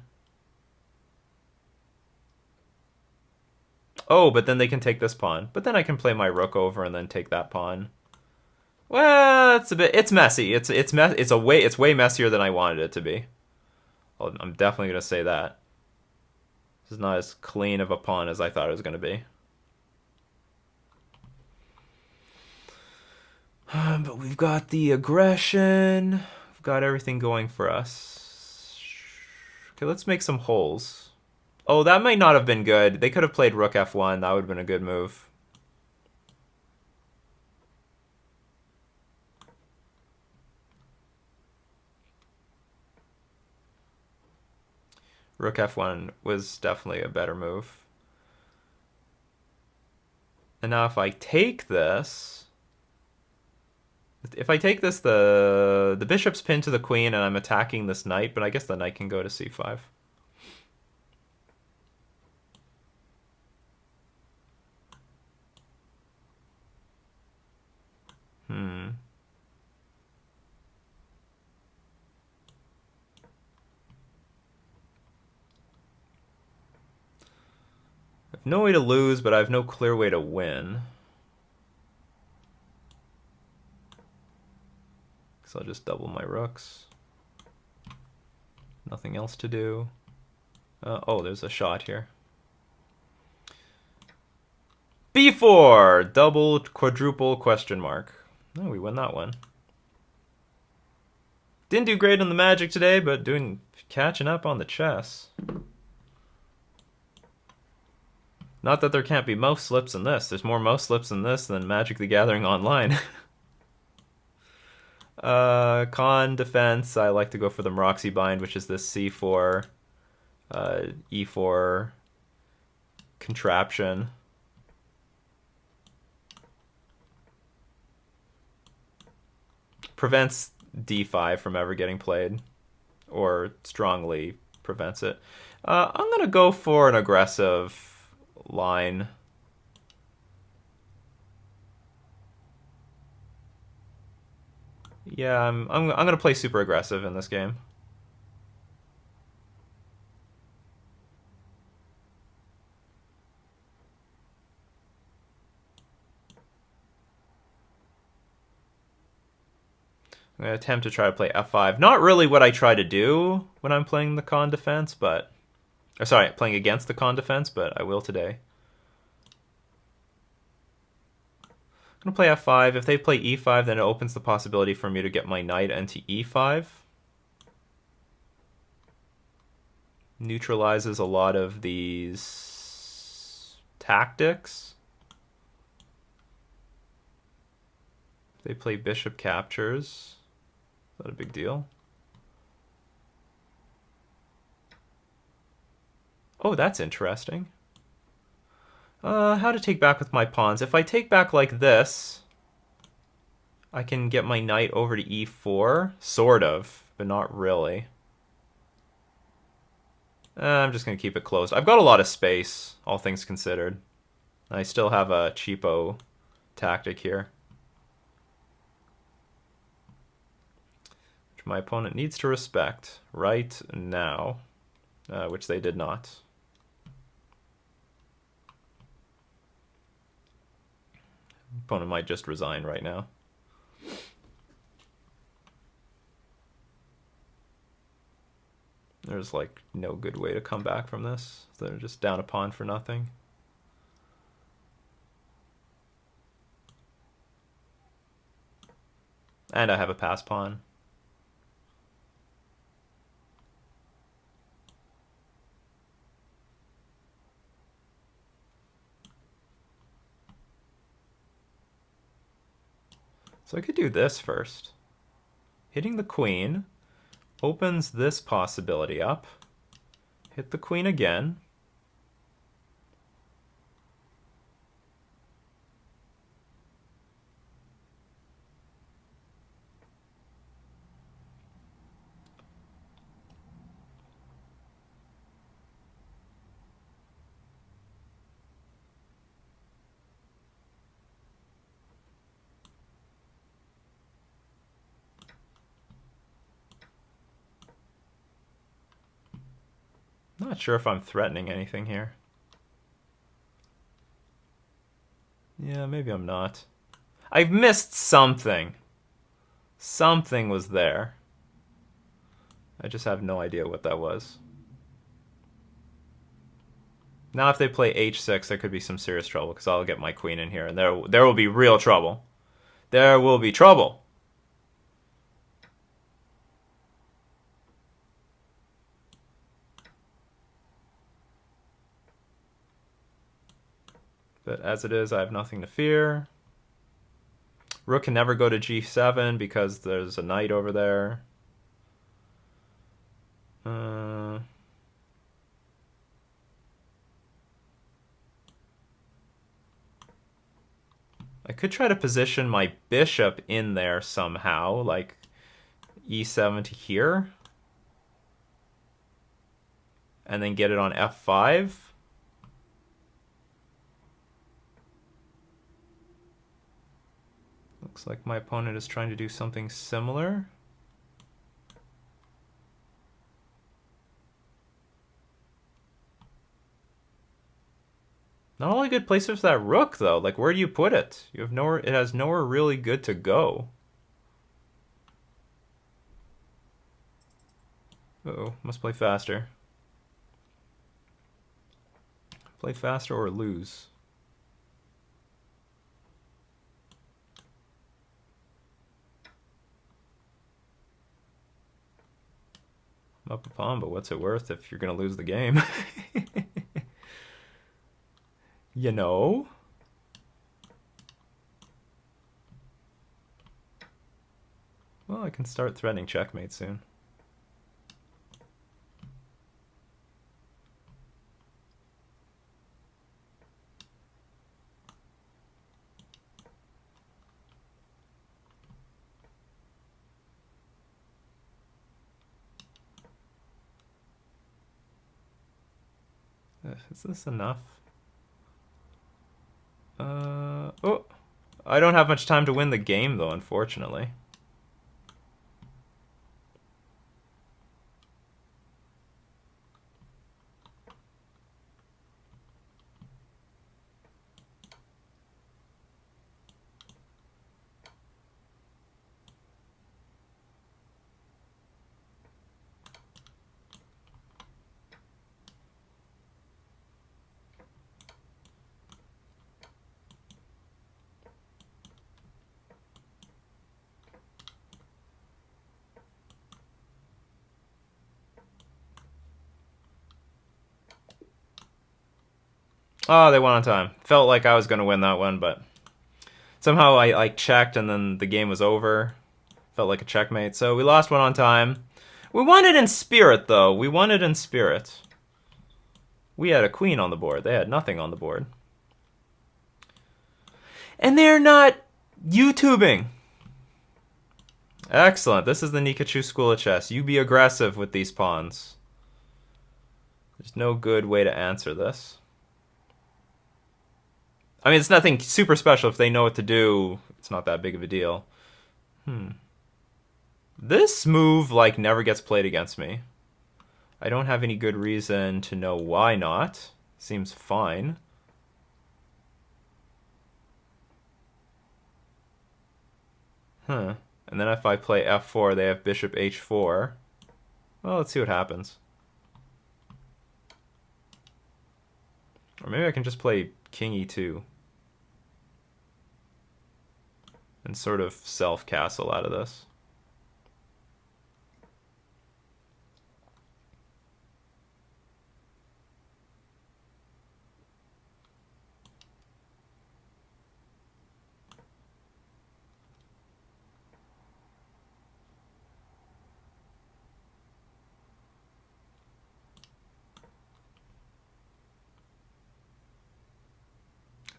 Oh, but then they can take this pawn. But then I can play my rook over and then take that pawn. Well, it's messy. It's way messier than I wanted it to be. Well, I'm definitely going to say that. This is not as clean of a pawn as I thought it was going to be. But we've got the aggression. We've got everything going for us. Okay, let's make some holes. Oh, that might not have been good. They could have played rook f1. That would have been a good move. Rook f1 was definitely a better move. And now if I take this, the bishop's pinned to the queen and I'm attacking this knight, but I guess the knight can go to c5. I have no way to lose, but I have no clear way to win. So I'll just double my rooks. Nothing else to do. Oh, there's a shot here. B4! Double, quadruple, question mark. Oh, we win that one. Didn't do great on the magic today, but catching up on the chess. Not that there can't be mouse slips in this. There's more mouse slips in this than Magic the Gathering Online. Con defense, I like to go for the Moxie bind, which is this c4, e4 contraption. Prevents d5 from ever getting played. or strongly prevents it. I'm going to go for an aggressive line. Yeah, I'm going to play super aggressive in this game. I'm going to attempt to try to play F5. Not really what I try to do when I'm playing the con defense, but... Or sorry, playing against the con defense, but I will today. I'm going to play F5. If they play E5, then it opens the possibility for me to get my knight into E5. Neutralizes a lot of these tactics. They play bishop captures. Not a big deal. Oh, that's interesting. How to take back with my pawns. If I take back like this, I can get my knight over to E4. Sort of, but not really. I'm just going to keep it closed. I've got a lot of space, all things considered. I still have a cheapo tactic here, which my opponent needs to respect right now, which they did not. Opponent might just resign right now. There's like no good way to come back from this. They're just down a pawn for nothing. And I have a pass pawn. So I could do this first. Hitting the queen opens this possibility up. Hit the queen again. Not sure if I'm threatening anything here. Yeah, maybe I'm not. I've missed something. Something was there. I just have no idea what that was. Now if they play h6, there could be some serious trouble, because I'll get my queen in here, and there will be real trouble. There will be trouble. But as it is, I have nothing to fear. Rook can never go to g7 because there's a knight over there. I could try to position my bishop in there somehow, like e7 to here. And then get it on f5. Looks like my opponent is trying to do something similar. Not only good places for that rook, though. Like, where do you put it? You have nowhere. It has nowhere really good to go. Uh-oh, must play faster. Play faster or lose. I'm up a pawn, but what's it worth if you're going to lose the game? You know? Well, I can start threatening checkmate soon. Is this enough? Oh, I don't have much time to win the game though, unfortunately. Oh, they won on time. Felt like I was going to win that one, but somehow I like checked and then the game was over. Felt like a checkmate. So we lost one on time. We won it in spirit, though. We won it in spirit. We had a queen on the board. They had nothing on the board. And they're not YouTubing. Excellent. This is the Nikachu School of Chess. You be aggressive with these pawns. There's no good way to answer this. I mean, it's nothing super special. If they know what to do, it's not that big of a deal. This move, like, never gets played against me. I don't have any good reason to know why not. Seems fine. And then if I play f4, they have bishop h4. Well, let's see what happens. Or maybe I can just play king e2. And sort of self-castle out of this.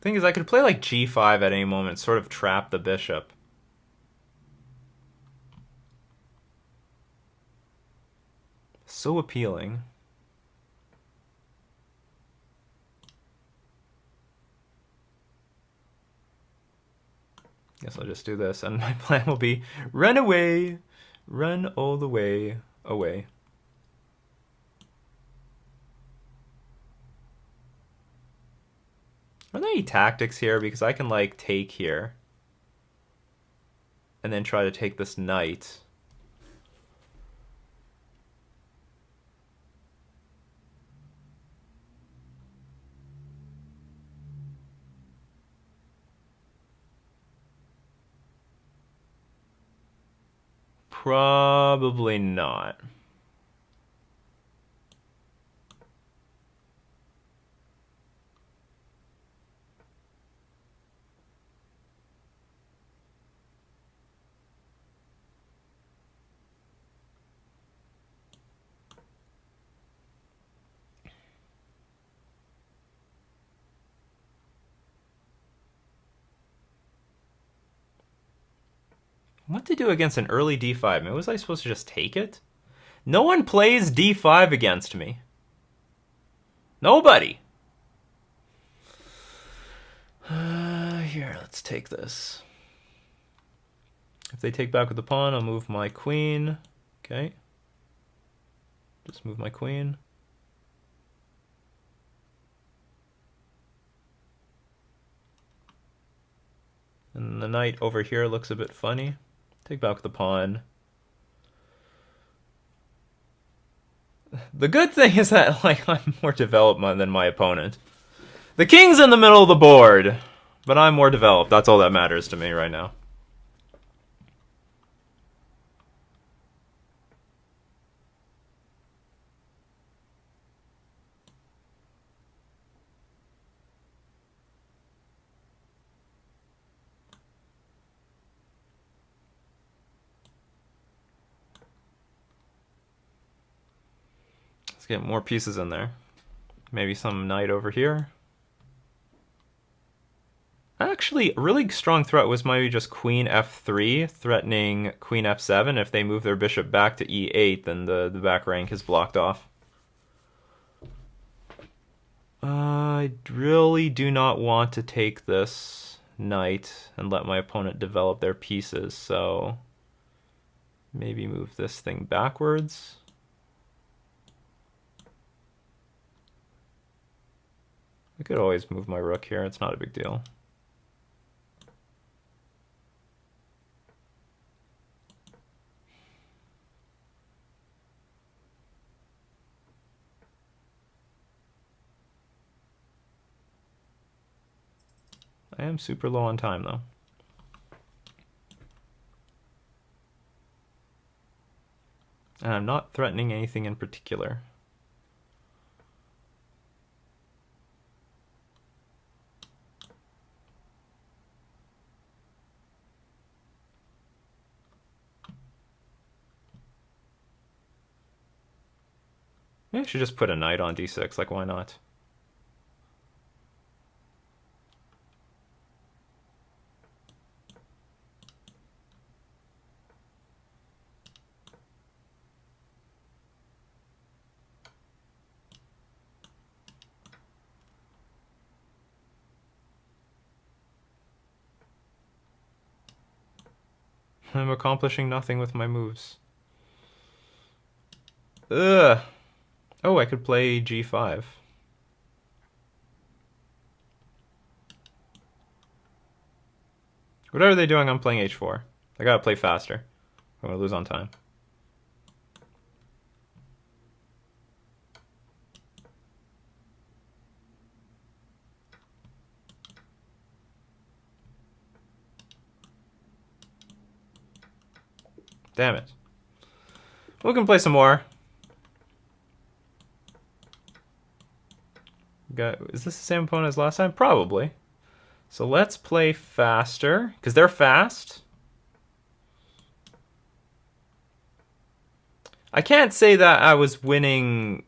Thing is, I could play like g5 at any moment, sort of trap the bishop. So appealing. Guess I'll just do this, and my plan will be run away, run all the way away. Are there any tactics here? Because I can, like, take here. And then try to take this knight. Probably not. What to do against an early d5? I mean, was I supposed to just take it? No one plays d5 against me. Nobody. Here, let's take this. If they take back with the pawn, I'll move my queen. Okay. Just move my queen. And the knight over here looks a bit funny. Take back the pawn. The good thing is that, like, I'm more developed than my opponent. The king's in the middle of the board, but I'm more developed. That's all that matters to me right now. Let's get more pieces in there. Maybe some knight over here. Actually, a really strong threat was maybe just queen f3, threatening queen f7. If they move their bishop back to e8, then the back rank is blocked off. I really do not want to take this knight and let my opponent develop their pieces, so maybe move this thing backwards. I could always move my rook here, it's not a big deal. I am super low on time, though. And I'm not threatening anything in particular. Maybe I should just put a knight on d6, like why not? I'm accomplishing nothing with my moves. Ugh. Oh, I could play g5. Whatever they're doing, I'm playing h4. I gotta play faster. I'm gonna lose on time. Damn it. We can play some more. Is this the same opponent as last time? Probably. So let's play faster, because they're fast. I can't say that I was winning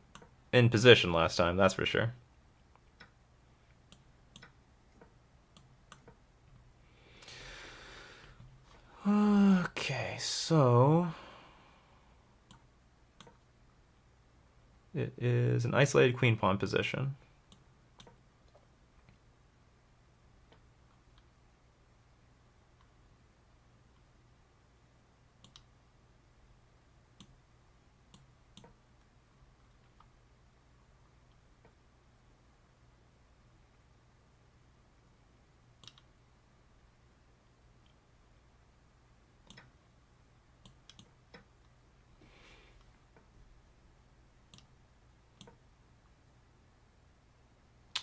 in position last time, that's for sure. Okay, so it is an isolated queen pawn position.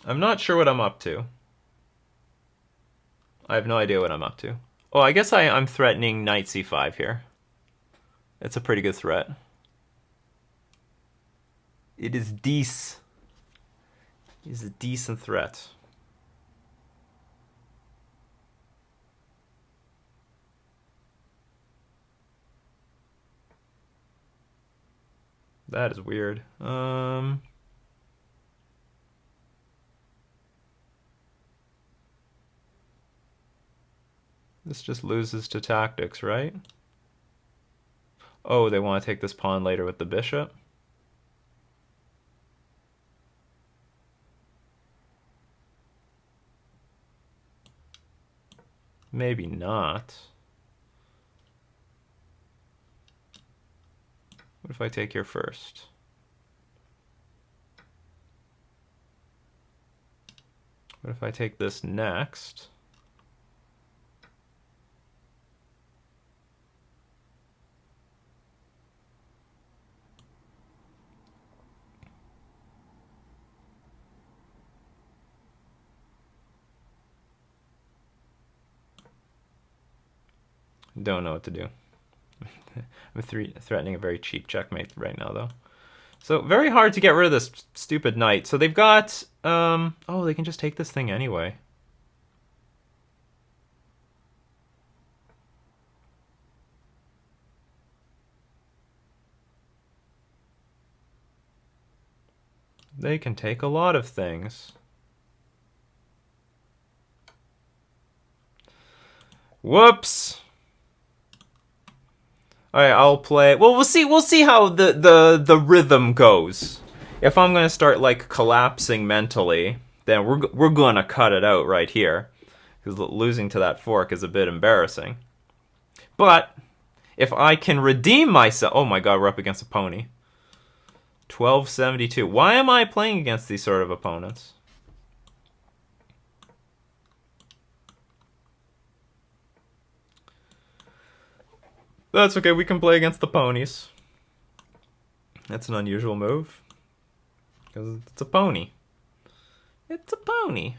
I'm not sure what I'm up to. I have no idea what I'm up to. Oh, I guess I'm threatening knight c5 here. It's a pretty good threat. It is decent. It is a decent threat. That is weird. This just loses to tactics, right? Oh, they want to take this pawn later with the bishop. Maybe not. What if I take here first? What if I take this next? Don't know what to do. I'm threatening a very cheap checkmate right now, though. So very hard to get rid of this stupid knight. So they've got, oh, they can just take this thing anyway. They can take a lot of things. Whoops. All right, I'll play. Well, we'll see how the rhythm goes. If I'm gonna start like collapsing mentally, then we're gonna cut it out right here, because losing to that fork is a bit embarrassing. But if I can redeem myself, oh my god, we're up against a pony. 1272. Why am I playing against these sort of opponents? That's okay, we can play against the ponies. That's an unusual move. Because it's a pony. It's a pony.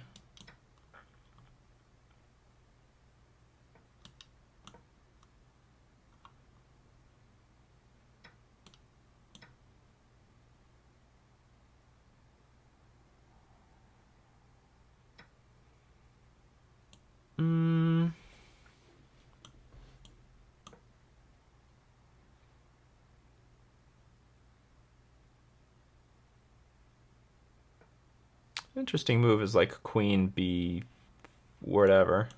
Interesting move is like queen b whatever.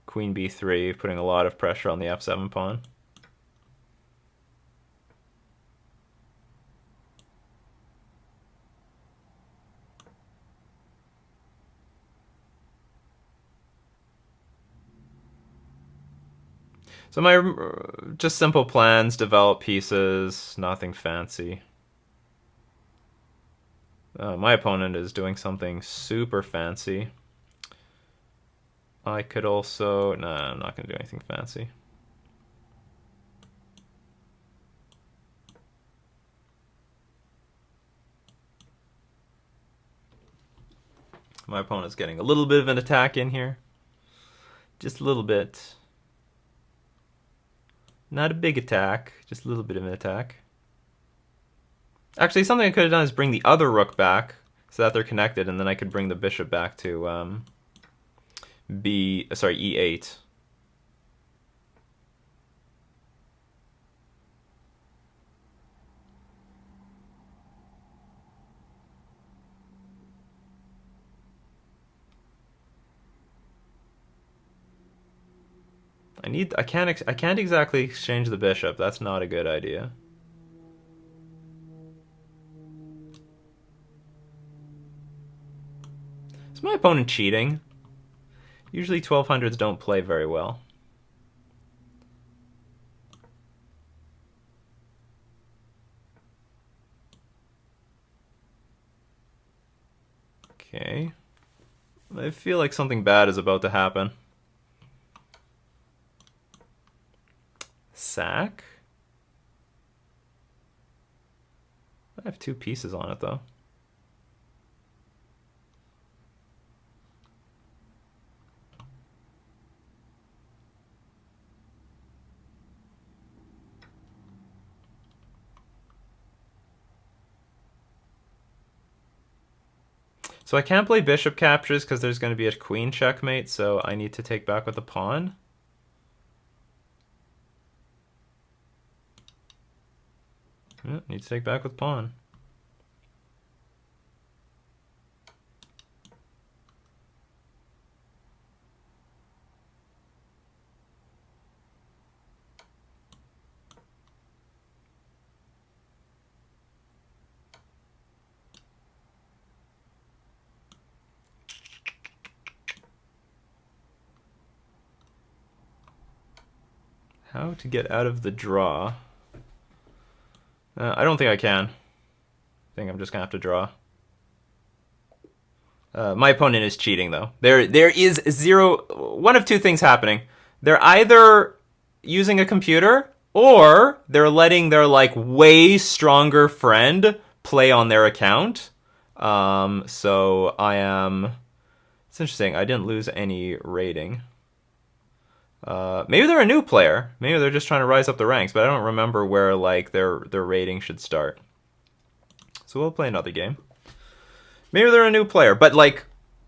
Queen b3, putting a lot of pressure on the f7 pawn. So my just simple plans, develop pieces, nothing fancy. My opponent is doing something super fancy. I could also... No, I'm not going to do anything fancy. My opponent's getting a little bit of an attack in here. Just a little bit. Not a big attack, just a little bit of an attack. Actually, something I could have done is bring the other rook back so that they're connected, and then I could bring the bishop back to E8. I can't exactly exchange the bishop. That's not a good idea. Is my opponent cheating? Usually 1200s don't play very well. Okay. I feel like something bad is about to happen. Sack? I have two pieces on it, though. So I can't play bishop captures because there's going to be a queen checkmate, so I need to take back with the pawn. Yeah, need to take back with pawn. How to get out of the draw? I don't think I can. I think I'm just gonna have to draw. My opponent is cheating, though. There is one of two things happening. They're either using a computer, or they're letting their like way stronger friend play on their account. So I am. It's interesting. I didn't lose any rating. Maybe they're a new player. Maybe they're just trying to rise up the ranks, but I don't remember where like their rating should start. So we'll play another game. Maybe they're a new player, but like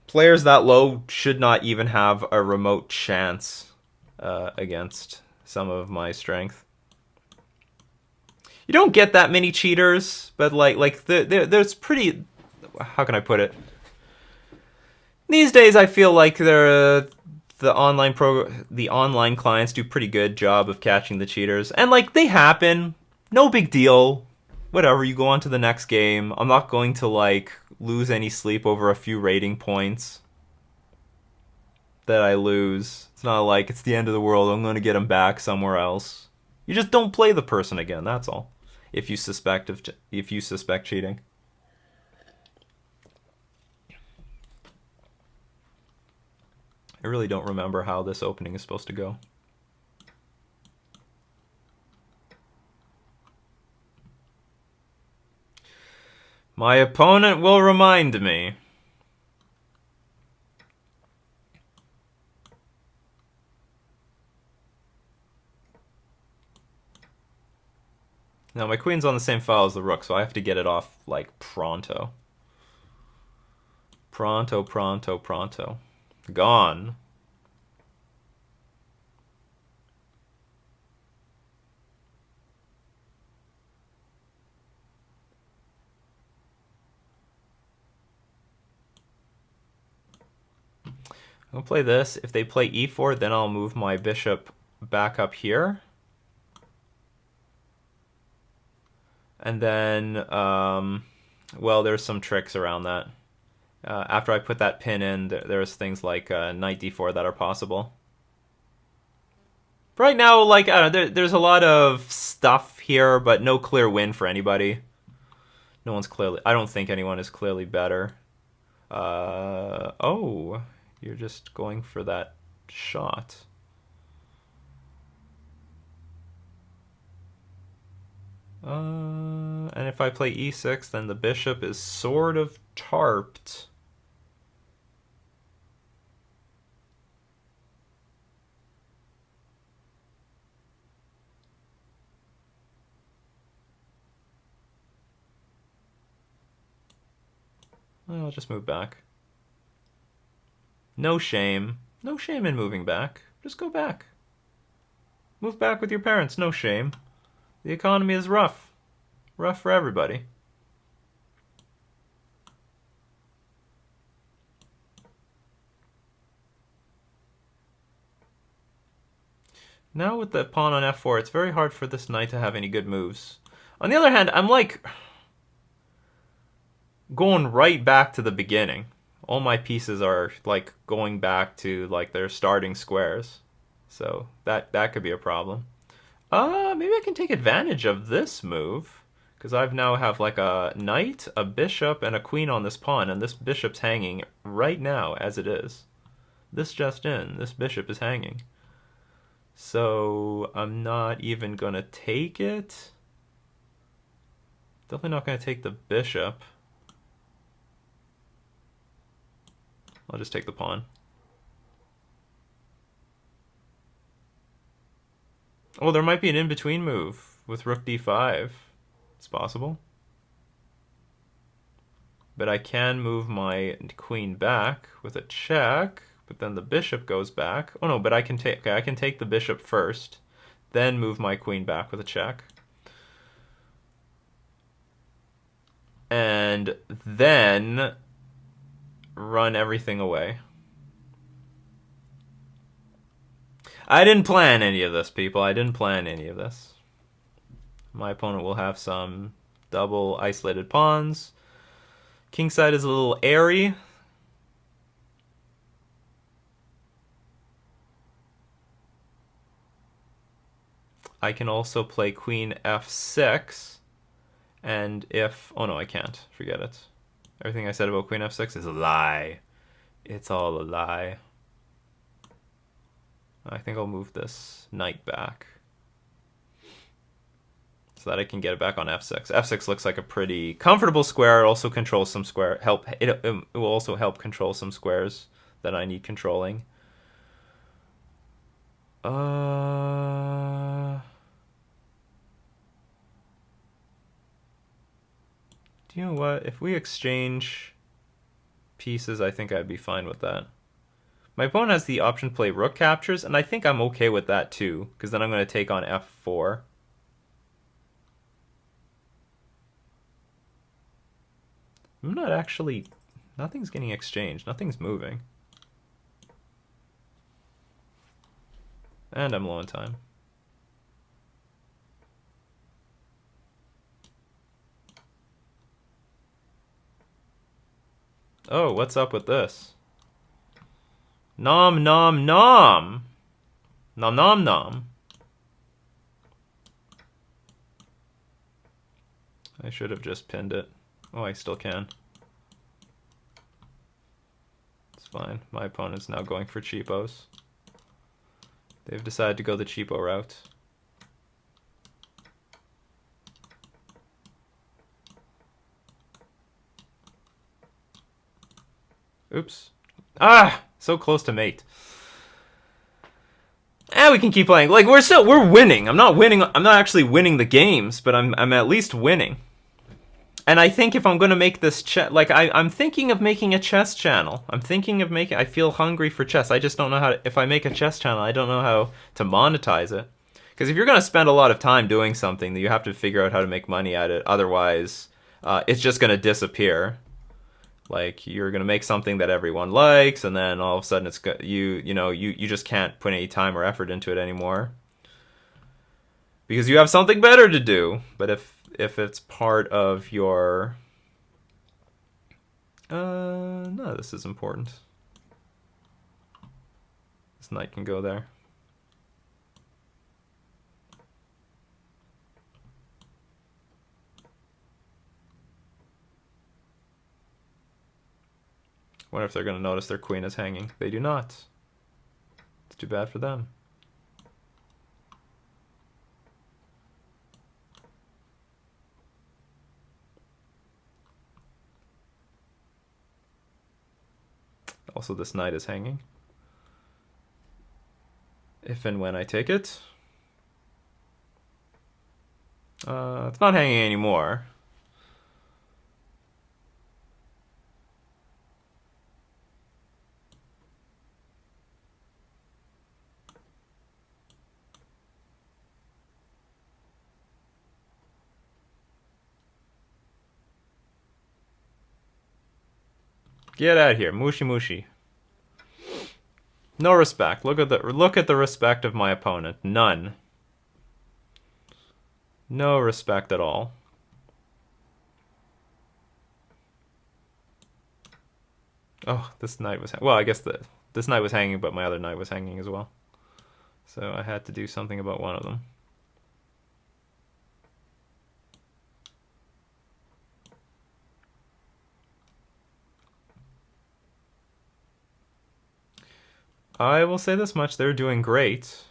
players that low should not even have a remote chance against some of my strength. You don't get that many cheaters, but there's pretty. How can I put it? These days, I feel like the online clients do pretty good job of catching the cheaters, and like they happen, no big deal. whatever, you go on to the next game. I'm not going to, like, lose any sleep over a few rating points that I lose. It's not like it's the end of the world. I'm going to get them back somewhere else. You just don't play the person again, that's all. If you suspect cheating. I really don't remember how this opening is supposed to go. My opponent will remind me. Now, my queen's on the same file as the rook, so I have to get it off, like, pronto. Pronto, pronto, pronto. Gone. I'll play this. If they play e4, then I'll move my bishop back up here. And then, well, there's some tricks around that. After I put that pin in, there's things like knight d4 that are possible. Right now, like, I don't know, there's a lot of stuff here, but no clear win for anybody. No one's clearly... I don't think anyone is clearly better. Oh, you're just going for that shot. And if I play e6, then the bishop is sort of tarped. I'll just move back. No shame. No shame in moving back. Just go back. Move back with your parents. No shame. The economy is rough. Rough for everybody. Now with the pawn on f4, it's very hard for this knight to have any good moves. On the other hand, I'm like going right back to the beginning. All my pieces are like going back to like their starting squares. So that could be a problem. Maybe I can take advantage of this move. Because I now have like a knight, a bishop, and a queen on this pawn. And this bishop's hanging right now as it is. This just in. This bishop is hanging. So I'm not even going to take it. Definitely not going to take the bishop. I'll just take the pawn. Oh, there might be an in-between move with rook d5. It's possible. But I can move my queen back with a check, but then the bishop goes back. Oh no, but I can take the bishop first, then move my queen back with a check. And then run everything away. I didn't plan any of this, people. I didn't plan any of this. My opponent will have some double isolated pawns. Kingside is a little airy. I can also play queen f6. And if... oh no, I can't. Forget it. Everything I said about queen f6 is a lie. It's all a lie. I think I'll move this knight back so that I can get it back on f6. f6 looks like a pretty comfortable square. It also controls some square. It will also help control some squares that I need controlling. Do you know what? If we exchange pieces, I think I'd be fine with that. My opponent has the option to play rook captures, and I think I'm okay with that too, because then I'm going to take on f4. I'm not actually... nothing's getting exchanged. Nothing's moving. And I'm low on time. Oh, what's up with this? Nom nom nom. Nom nom nom. I should have just pinned it. Oh, I still can. It's fine. My opponent's now going for cheapos. They've decided to go the cheapo route. Oops. Ah! So close to mate. And we can keep playing. Like, we're winning. I'm not winning. I'm not actually winning the games, but I'm at least winning. And I think if I'm going to make this I'm thinking of making a chess channel. I feel hungry for chess. I just don't know if I make a chess channel, I don't know how to monetize it. Because if you're going to spend a lot of time doing something, then you have to figure out how to make money at it. Otherwise, it's just going to disappear. Like, you're going to make something that everyone likes, and then all of a sudden you just can't put any time or effort into it anymore. Because you have something better to do. But if it's part of your... no, this is important. This knight can go there. Wonder if they're going to notice their queen is hanging. They do not. It's too bad for them. Also, this knight is hanging. If and when I take it. It's not hanging anymore. Get out of here, mushi mushi. No respect. Look at the respect of my opponent. None. No respect at all. Oh, this knight was... Well, I guess this knight was hanging, but my other knight was hanging as well. So I had to do something about one of them. I will say this much: they're doing great.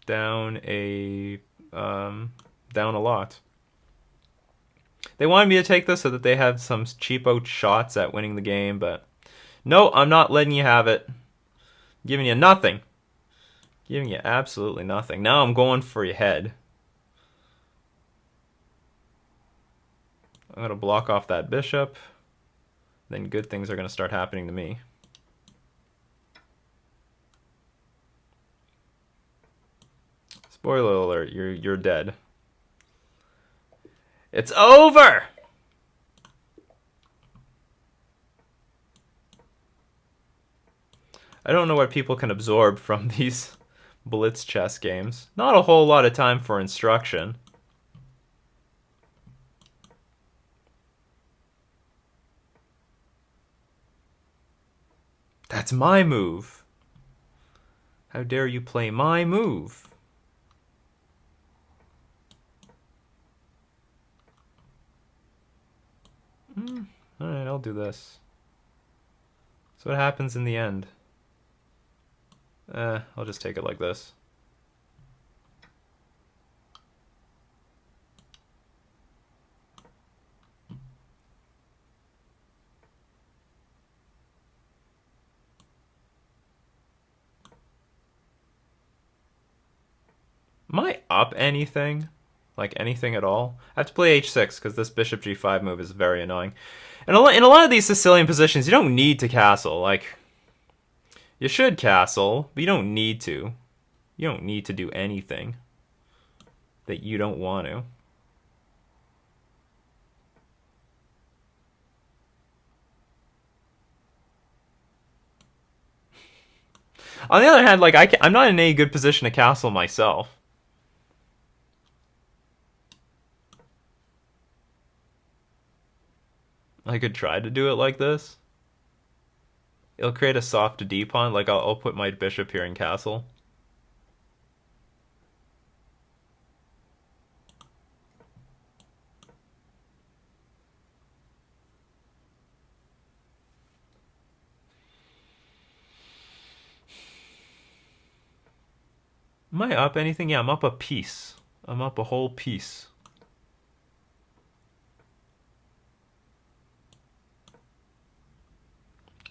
Down a lot. They wanted me to take this so that they had some cheapo shots at winning the game, but no, I'm not letting you have it. Giving you nothing. Giving you absolutely nothing. Now I'm going for your head. I'm going to block off that bishop. Then good things are going to start happening to me. Spoiler alert, you're dead. It's over! I don't know what people can absorb from these blitz chess games. Not a whole lot of time for instruction. That's my move. How dare you play my move? Alright, I'll do this. So what happens in the end? I'll just take it like this. Am I up anything? Like anything at all? I have to play h6 because this bishop g5 move is very annoying. And in a lot of these Sicilian positions, you don't need to castle. Like, you should castle, but you don't need to. You don't need to do anything that you don't want to. On the other hand, like I'm not in any good position to castle myself. I could try to do it like this. It'll create a soft D pawn. Like, I'll put my bishop here in castle. Am I up anything? Yeah, I'm up a piece. I'm up a whole piece.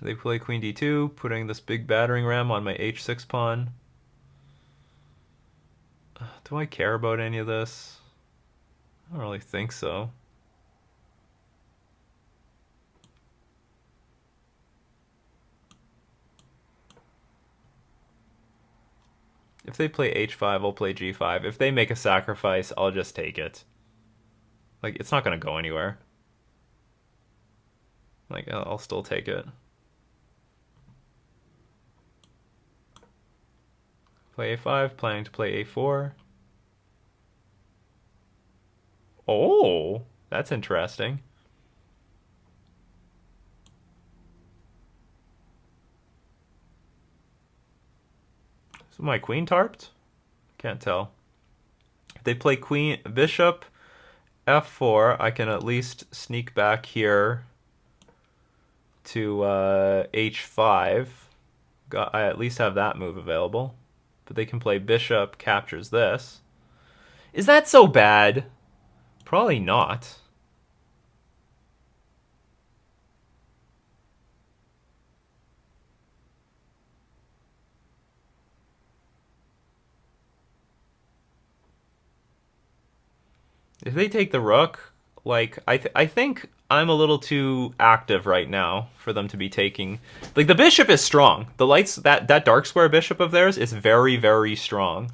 They play queen d2, putting this big battering ram on my h6 pawn. Do I care about any of this? I don't really think so. If they play h5, I'll play g5. If they make a sacrifice, I'll just take it. Like, it's not going to go anywhere. Like, I'll still take it. Play a5, planning to play a4. Oh, that's interesting. Is my queen tarped? Can't tell. If they play queen, bishop, f4, I can at least sneak back here to h5. I at least have that move available. But they can play bishop, captures this. Is that so bad? Probably not. If they take the rook, like, I think I'm a little too active right now for them to be taking. Like, the bishop is strong. The lights, that dark square bishop of theirs is very, very strong.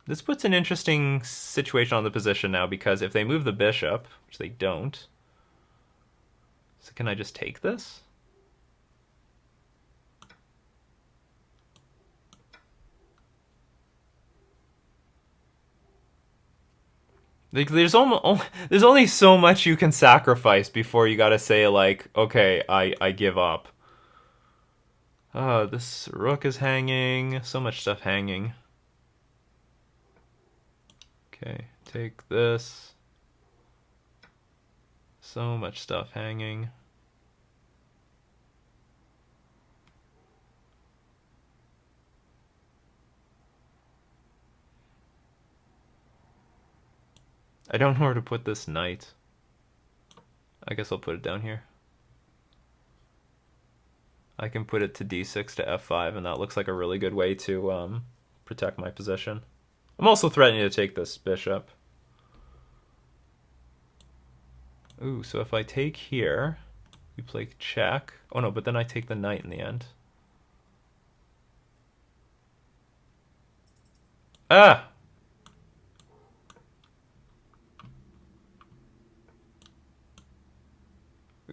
This puts an interesting situation on the position now, because if they move the bishop, which they don't, so can I just take this? Like, there's only so much you can sacrifice before you gotta say, like, okay, I give up. This rook is hanging. So much stuff hanging. Okay, take this. So much stuff hanging. I don't know where to put this knight. I guess I'll put it down here. I can put it to d6 to f5, and that looks like a really good way to protect my position. I'm also threatening to take this bishop. Ooh, so if I take here, we play check. Oh no, but then I take the knight in the end. Ah!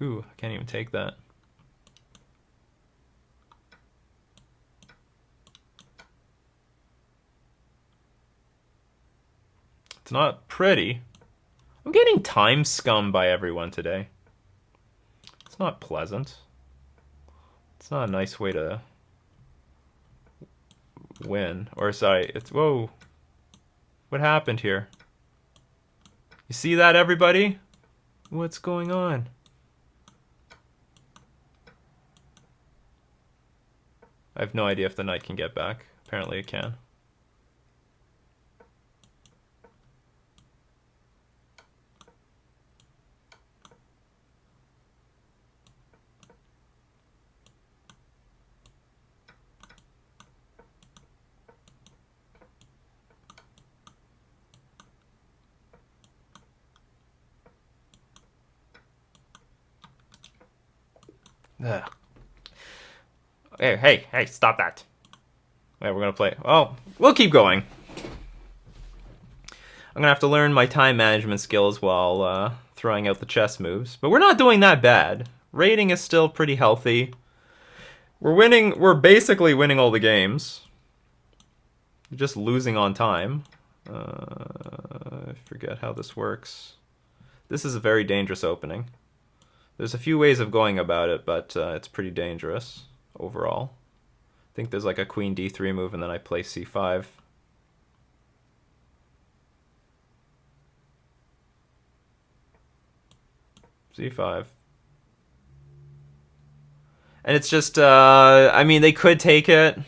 Ooh, I can't even take that. It's not pretty. I'm getting time scummed by everyone today. It's not pleasant. It's not a nice way to win. Or sorry, it's, whoa. What happened here? You see that, everybody? What's going on? I have no idea if the knight can get back. Apparently it can. Ugh. Hey, stop that. Wait, we're gonna play. Oh, we'll keep going. I'm gonna have to learn my time management skills while throwing out the chess moves. But we're not doing that bad. Rating is still pretty healthy. We're winning. We're basically winning all the games. Just losing on time. I forget how this works. This is a very dangerous opening. There's a few ways of going about it, but it's pretty dangerous overall. I think there's like a queen d3 move, and then I play c5. c5. And it's just, I mean, they could take it.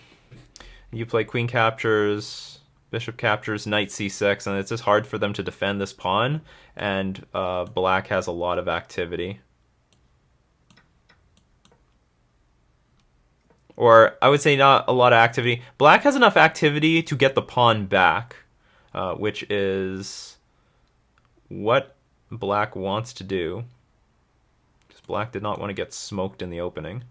You play queen captures, bishop captures, knight c6, and it's just hard for them to defend this pawn, and black has a lot of activity. Or I would say not a lot of activity. Black has enough activity to get the pawn back, which is what black wants to do. Because black did not want to get smoked in the opening.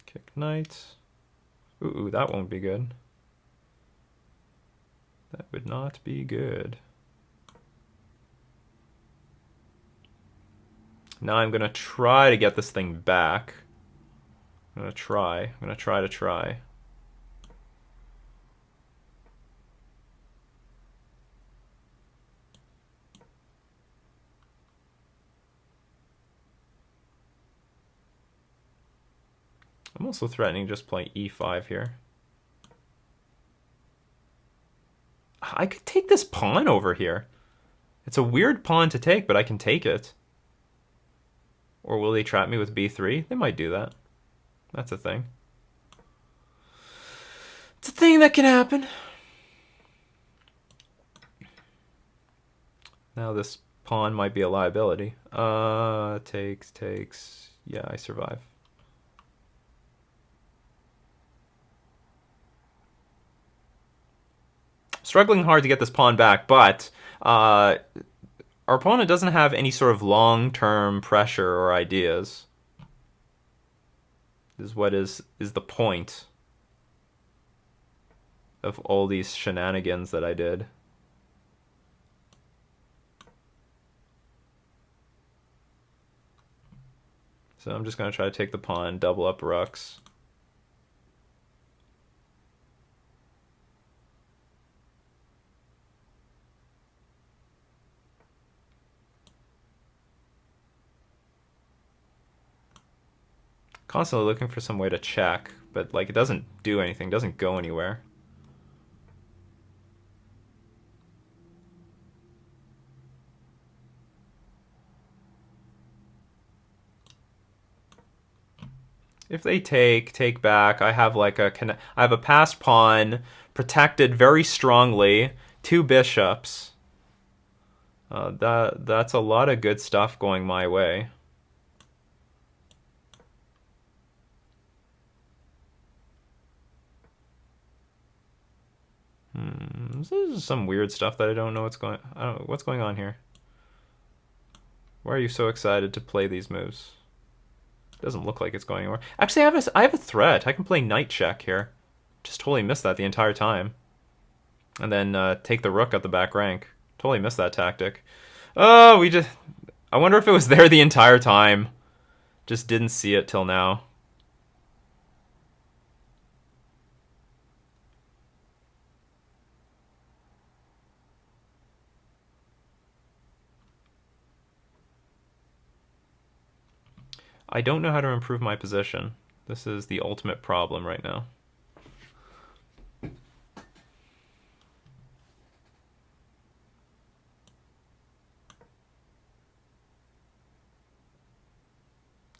Kick knight. Ooh, that won't be good. That would not be good. Now I'm going to try to get this thing back. I'm going to try. I'm also threatening just play e5 here. I could take this pawn over here. It's a weird pawn to take, but I can take it. Or will they trap me with b3? They might do that. That's a thing. It's a thing that can happen. Now this pawn might be a liability. Takes. Yeah, I survive. Struggling hard to get this pawn back, but our opponent doesn't have any sort of long-term pressure or ideas. This is what is the point of all these shenanigans that I did. So I'm just going to try to take the pawn, double up rooks. Constantly looking for some way to check, but like it doesn't do anything, doesn't go anywhere. If they take back, I have like I have a passed pawn, protected very strongly, 2 bishops. That's a lot of good stuff going my way. This is some weird stuff that I don't know what's going. I don't know what's going on here. Why are you so excited to play these moves? Doesn't look like it's going anywhere. Actually, I have a threat. I can play knight check here. Just totally missed that the entire time. And then take the rook at the back rank. Totally missed that tactic. Oh, we just... I wonder if it was there the entire time. Just didn't see it till now. I don't know how to improve my position. This is the ultimate problem right now. I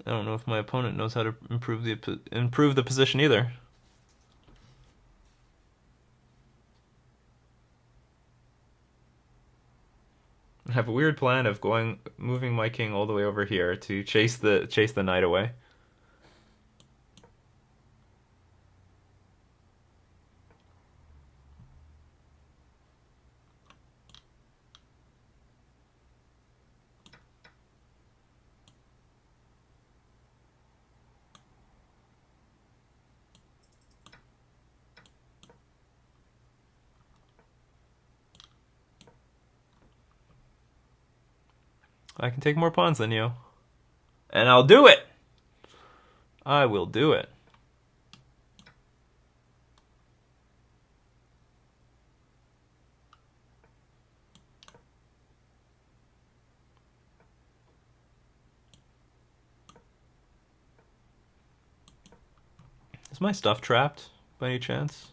don't know if my opponent knows how to improve the position either. I have a weird plan of moving my king all the way over here to chase the knight away. I can take more pawns than you. And I'll do it! I will do it. Is my stuff trapped by any chance?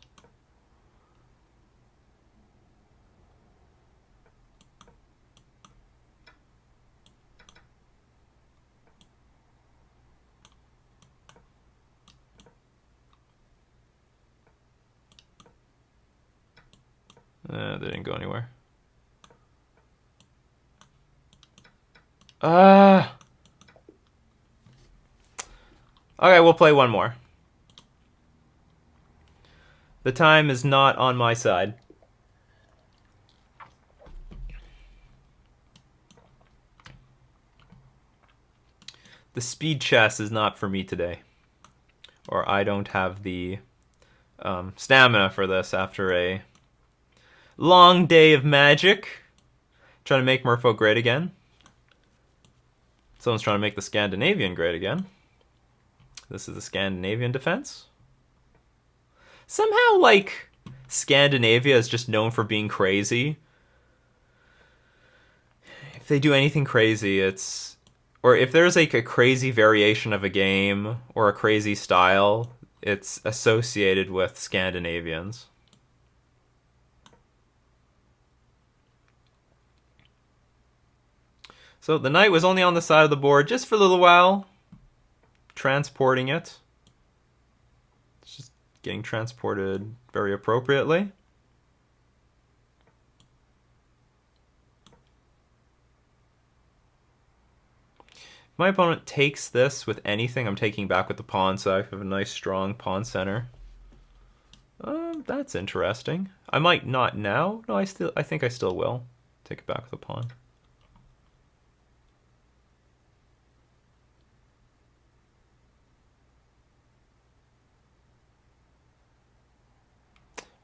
They didn't go anywhere. Okay, we'll play one more. The time is not on my side. The speed chess is not for me today. Or I don't have the stamina for this after a long day of Magic. Trying to make Merfolk great again. Someone's trying to make the Scandinavian great again. This is the Scandinavian defense. Somehow, like, Scandinavia is just known for being crazy. If they do anything crazy, it's... Or if there's like a crazy variation of a game or a crazy style, it's associated with Scandinavians. So the knight was only on the side of the board just for a little while. Transporting it. It's just getting transported very appropriately. If my opponent takes this with anything, I'm taking back with the pawn, so I have a nice strong pawn center. That's interesting. I might not now. No, I think I still will. Take it back with the pawn.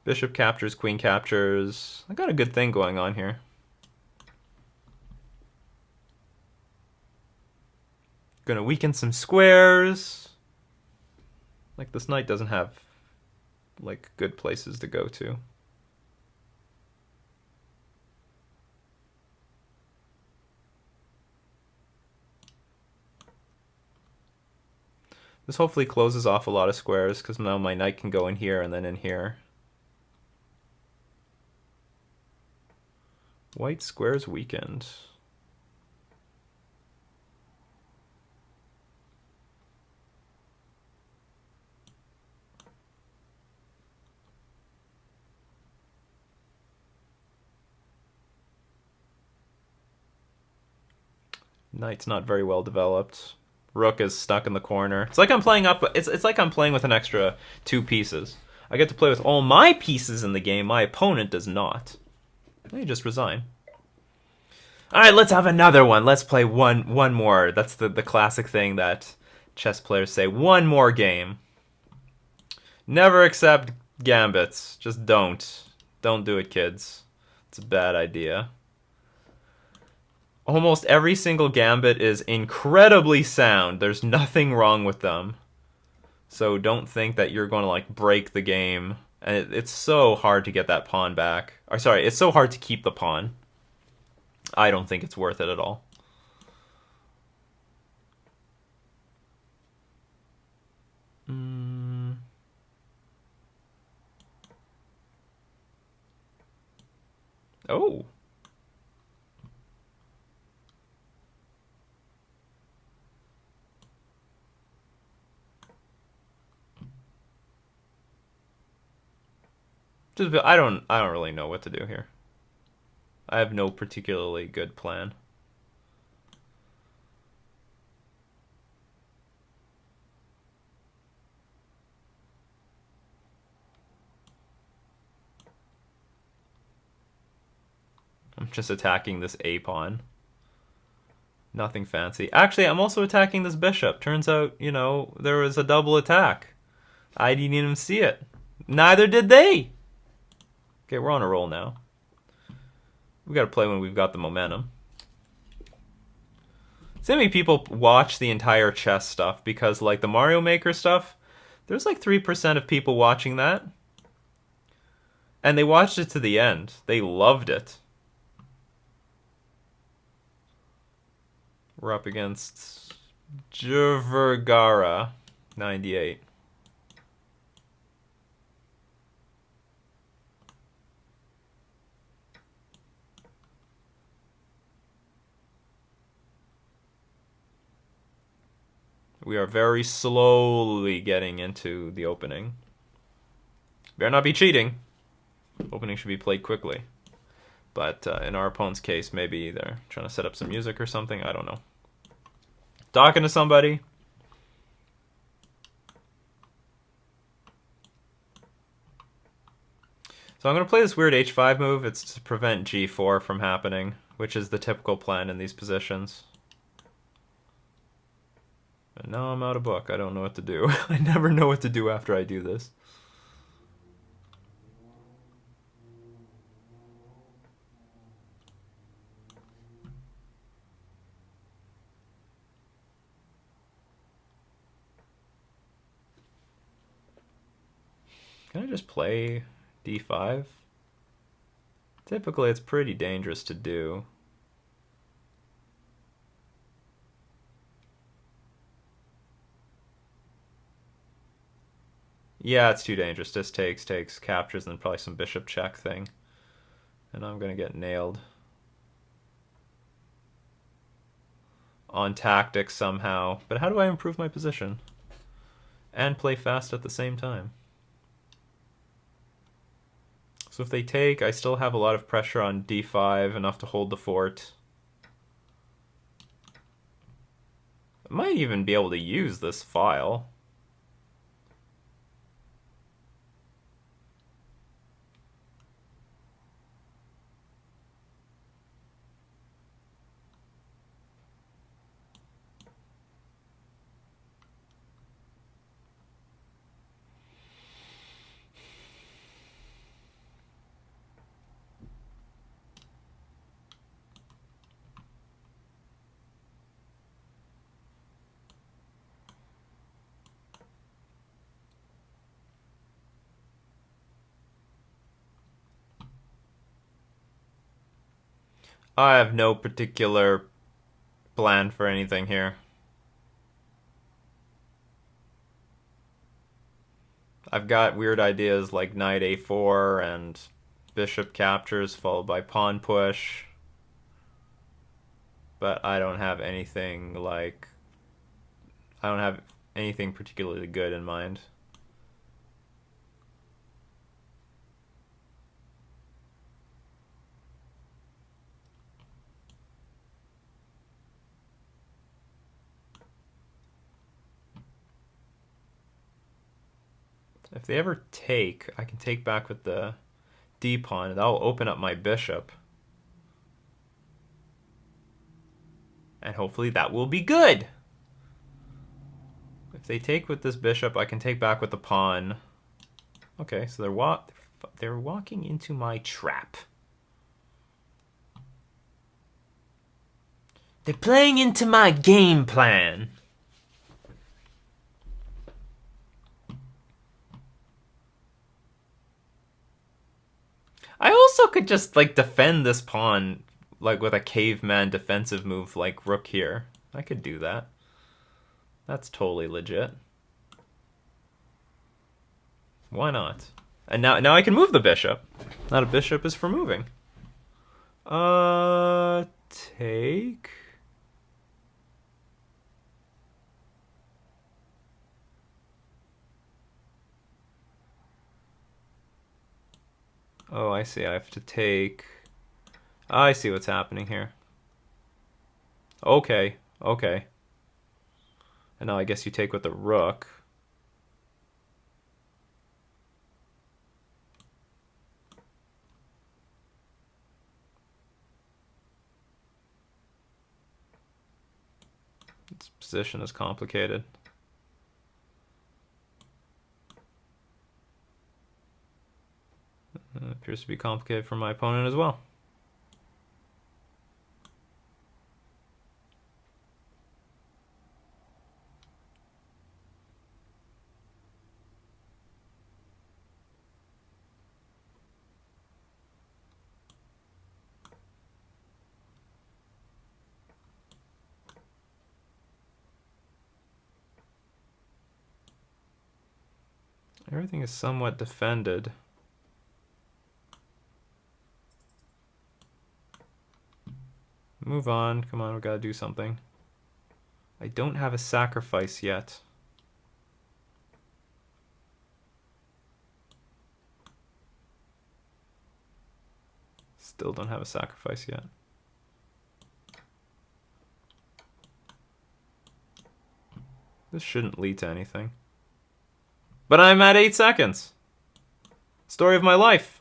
Bishop captures, queen captures. I got a good thing going on here. Gonna weaken some squares. Like, this knight doesn't have, like, good places to go to. This hopefully closes off a lot of squares, because now my knight can go in here and then in here. White squares weakened. Knight's not very well developed. Rook is stuck in the corner. It's like I'm playing up. It's like I'm playing with an extra 2 pieces. I get to play with all my pieces in the game. My opponent does not. They just resign. All right, let's have another one. Let's play one more. That's the classic thing that chess players say. One more game. Never accept gambits. Just don't. Don't do it, kids. It's a bad idea. Almost every single gambit is incredibly sound. There's nothing wrong with them. So don't think that you're going to, like, break the game. And it's so hard to get that pawn back. Or sorry, it's so hard to keep the pawn. I don't think it's worth it at all. Oh. I don't really know what to do here. I have no particularly good plan. I'm just attacking this A pawn. Nothing fancy. Actually, I'm also attacking this bishop. Turns out, you know, there was a double attack. I didn't even see it. Neither did they. Okay, we're on a roll now. We gotta play when we've got the momentum. So many people watch the entire chess stuff because, like, the Mario Maker stuff, there's like 3% of people watching that. And they watched it to the end. They loved it. We're up against Vergara, 98. We are very slowly getting into the opening. Better not be cheating. Opening should be played quickly. But in our opponent's case, maybe they're trying to set up some music or something. I don't know. Talking to somebody. So I'm going to play this weird h5 move. It's to prevent g4 from happening, which is the typical plan in these positions. And now I'm out of book. I don't know what to do. I never know what to do after I do this. Can I just play d5? Typically, it's pretty dangerous to do. Yeah, it's too dangerous. Just takes, captures, and probably some bishop check thing. And I'm going to get nailed. On tactics somehow. But how do I improve my position? And play fast at the same time? So if they take, I still have a lot of pressure on d5, enough to hold the fort. I might even be able to use this file. I have no particular plan for anything here. I've got weird ideas like knight a4 and bishop captures followed by pawn push. But I don't have anything like... I don't have anything particularly good in mind. If they ever take, I can take back with the d pawn. That'll open up my bishop. And hopefully that will be good. If they take with this bishop, I can take back with the pawn. Okay, so they're walking into my trap. They're playing into my game plan. I also could just, like, defend this pawn, like, with a caveman defensive move like rook here. I could do that. That's totally legit. Why not? And now I can move the bishop. Not a bishop is for moving. Take... Oh, I see. I have to take... I see what's happening here. Okay, okay. And now I guess you take with the rook. This position is complicated. Appears to be complicated for my opponent as well. Everything is somewhat defended. Move on. Come on, we gotta do something. I don't have a sacrifice yet. Still don't have a sacrifice yet. This shouldn't lead to anything. But I'm at 8 seconds. Story of my life.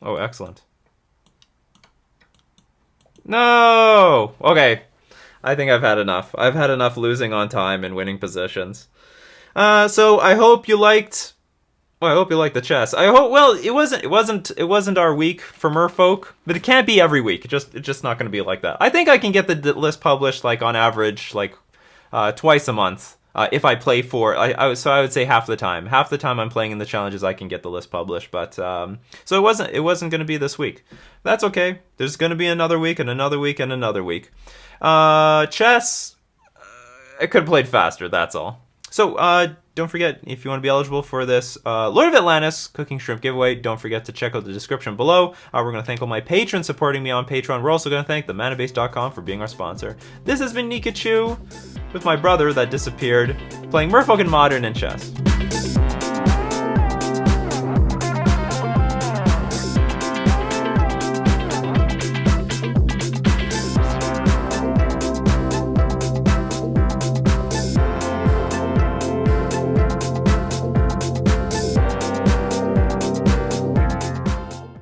Oh, excellent. No! Okay. I think I've had enough. I've had enough losing on time and winning positions. So I hope you liked. Well, I hope you liked the chess. I hope. Well, it wasn't our week for Merfolk, but it can't be every week. It's just not going to be like that. I think I can get the list published like on average like twice a month. If I play for, so I would say half the time. Half the time I'm playing in the challenges, I can get the list published. But so it wasn't going to be this week. That's okay. There's going to be another week and another week and another week. Chess, I could have played faster. That's all. So don't forget, if you want to be eligible for this Lord of Atlantis cooking shrimp giveaway, don't forget to check out the description below. We're going to thank all my patrons supporting me on Patreon. We're also going to thank themanabase.com for being our sponsor. This has been Nikachu with my brother that disappeared, playing Merfolk in Modern and chess.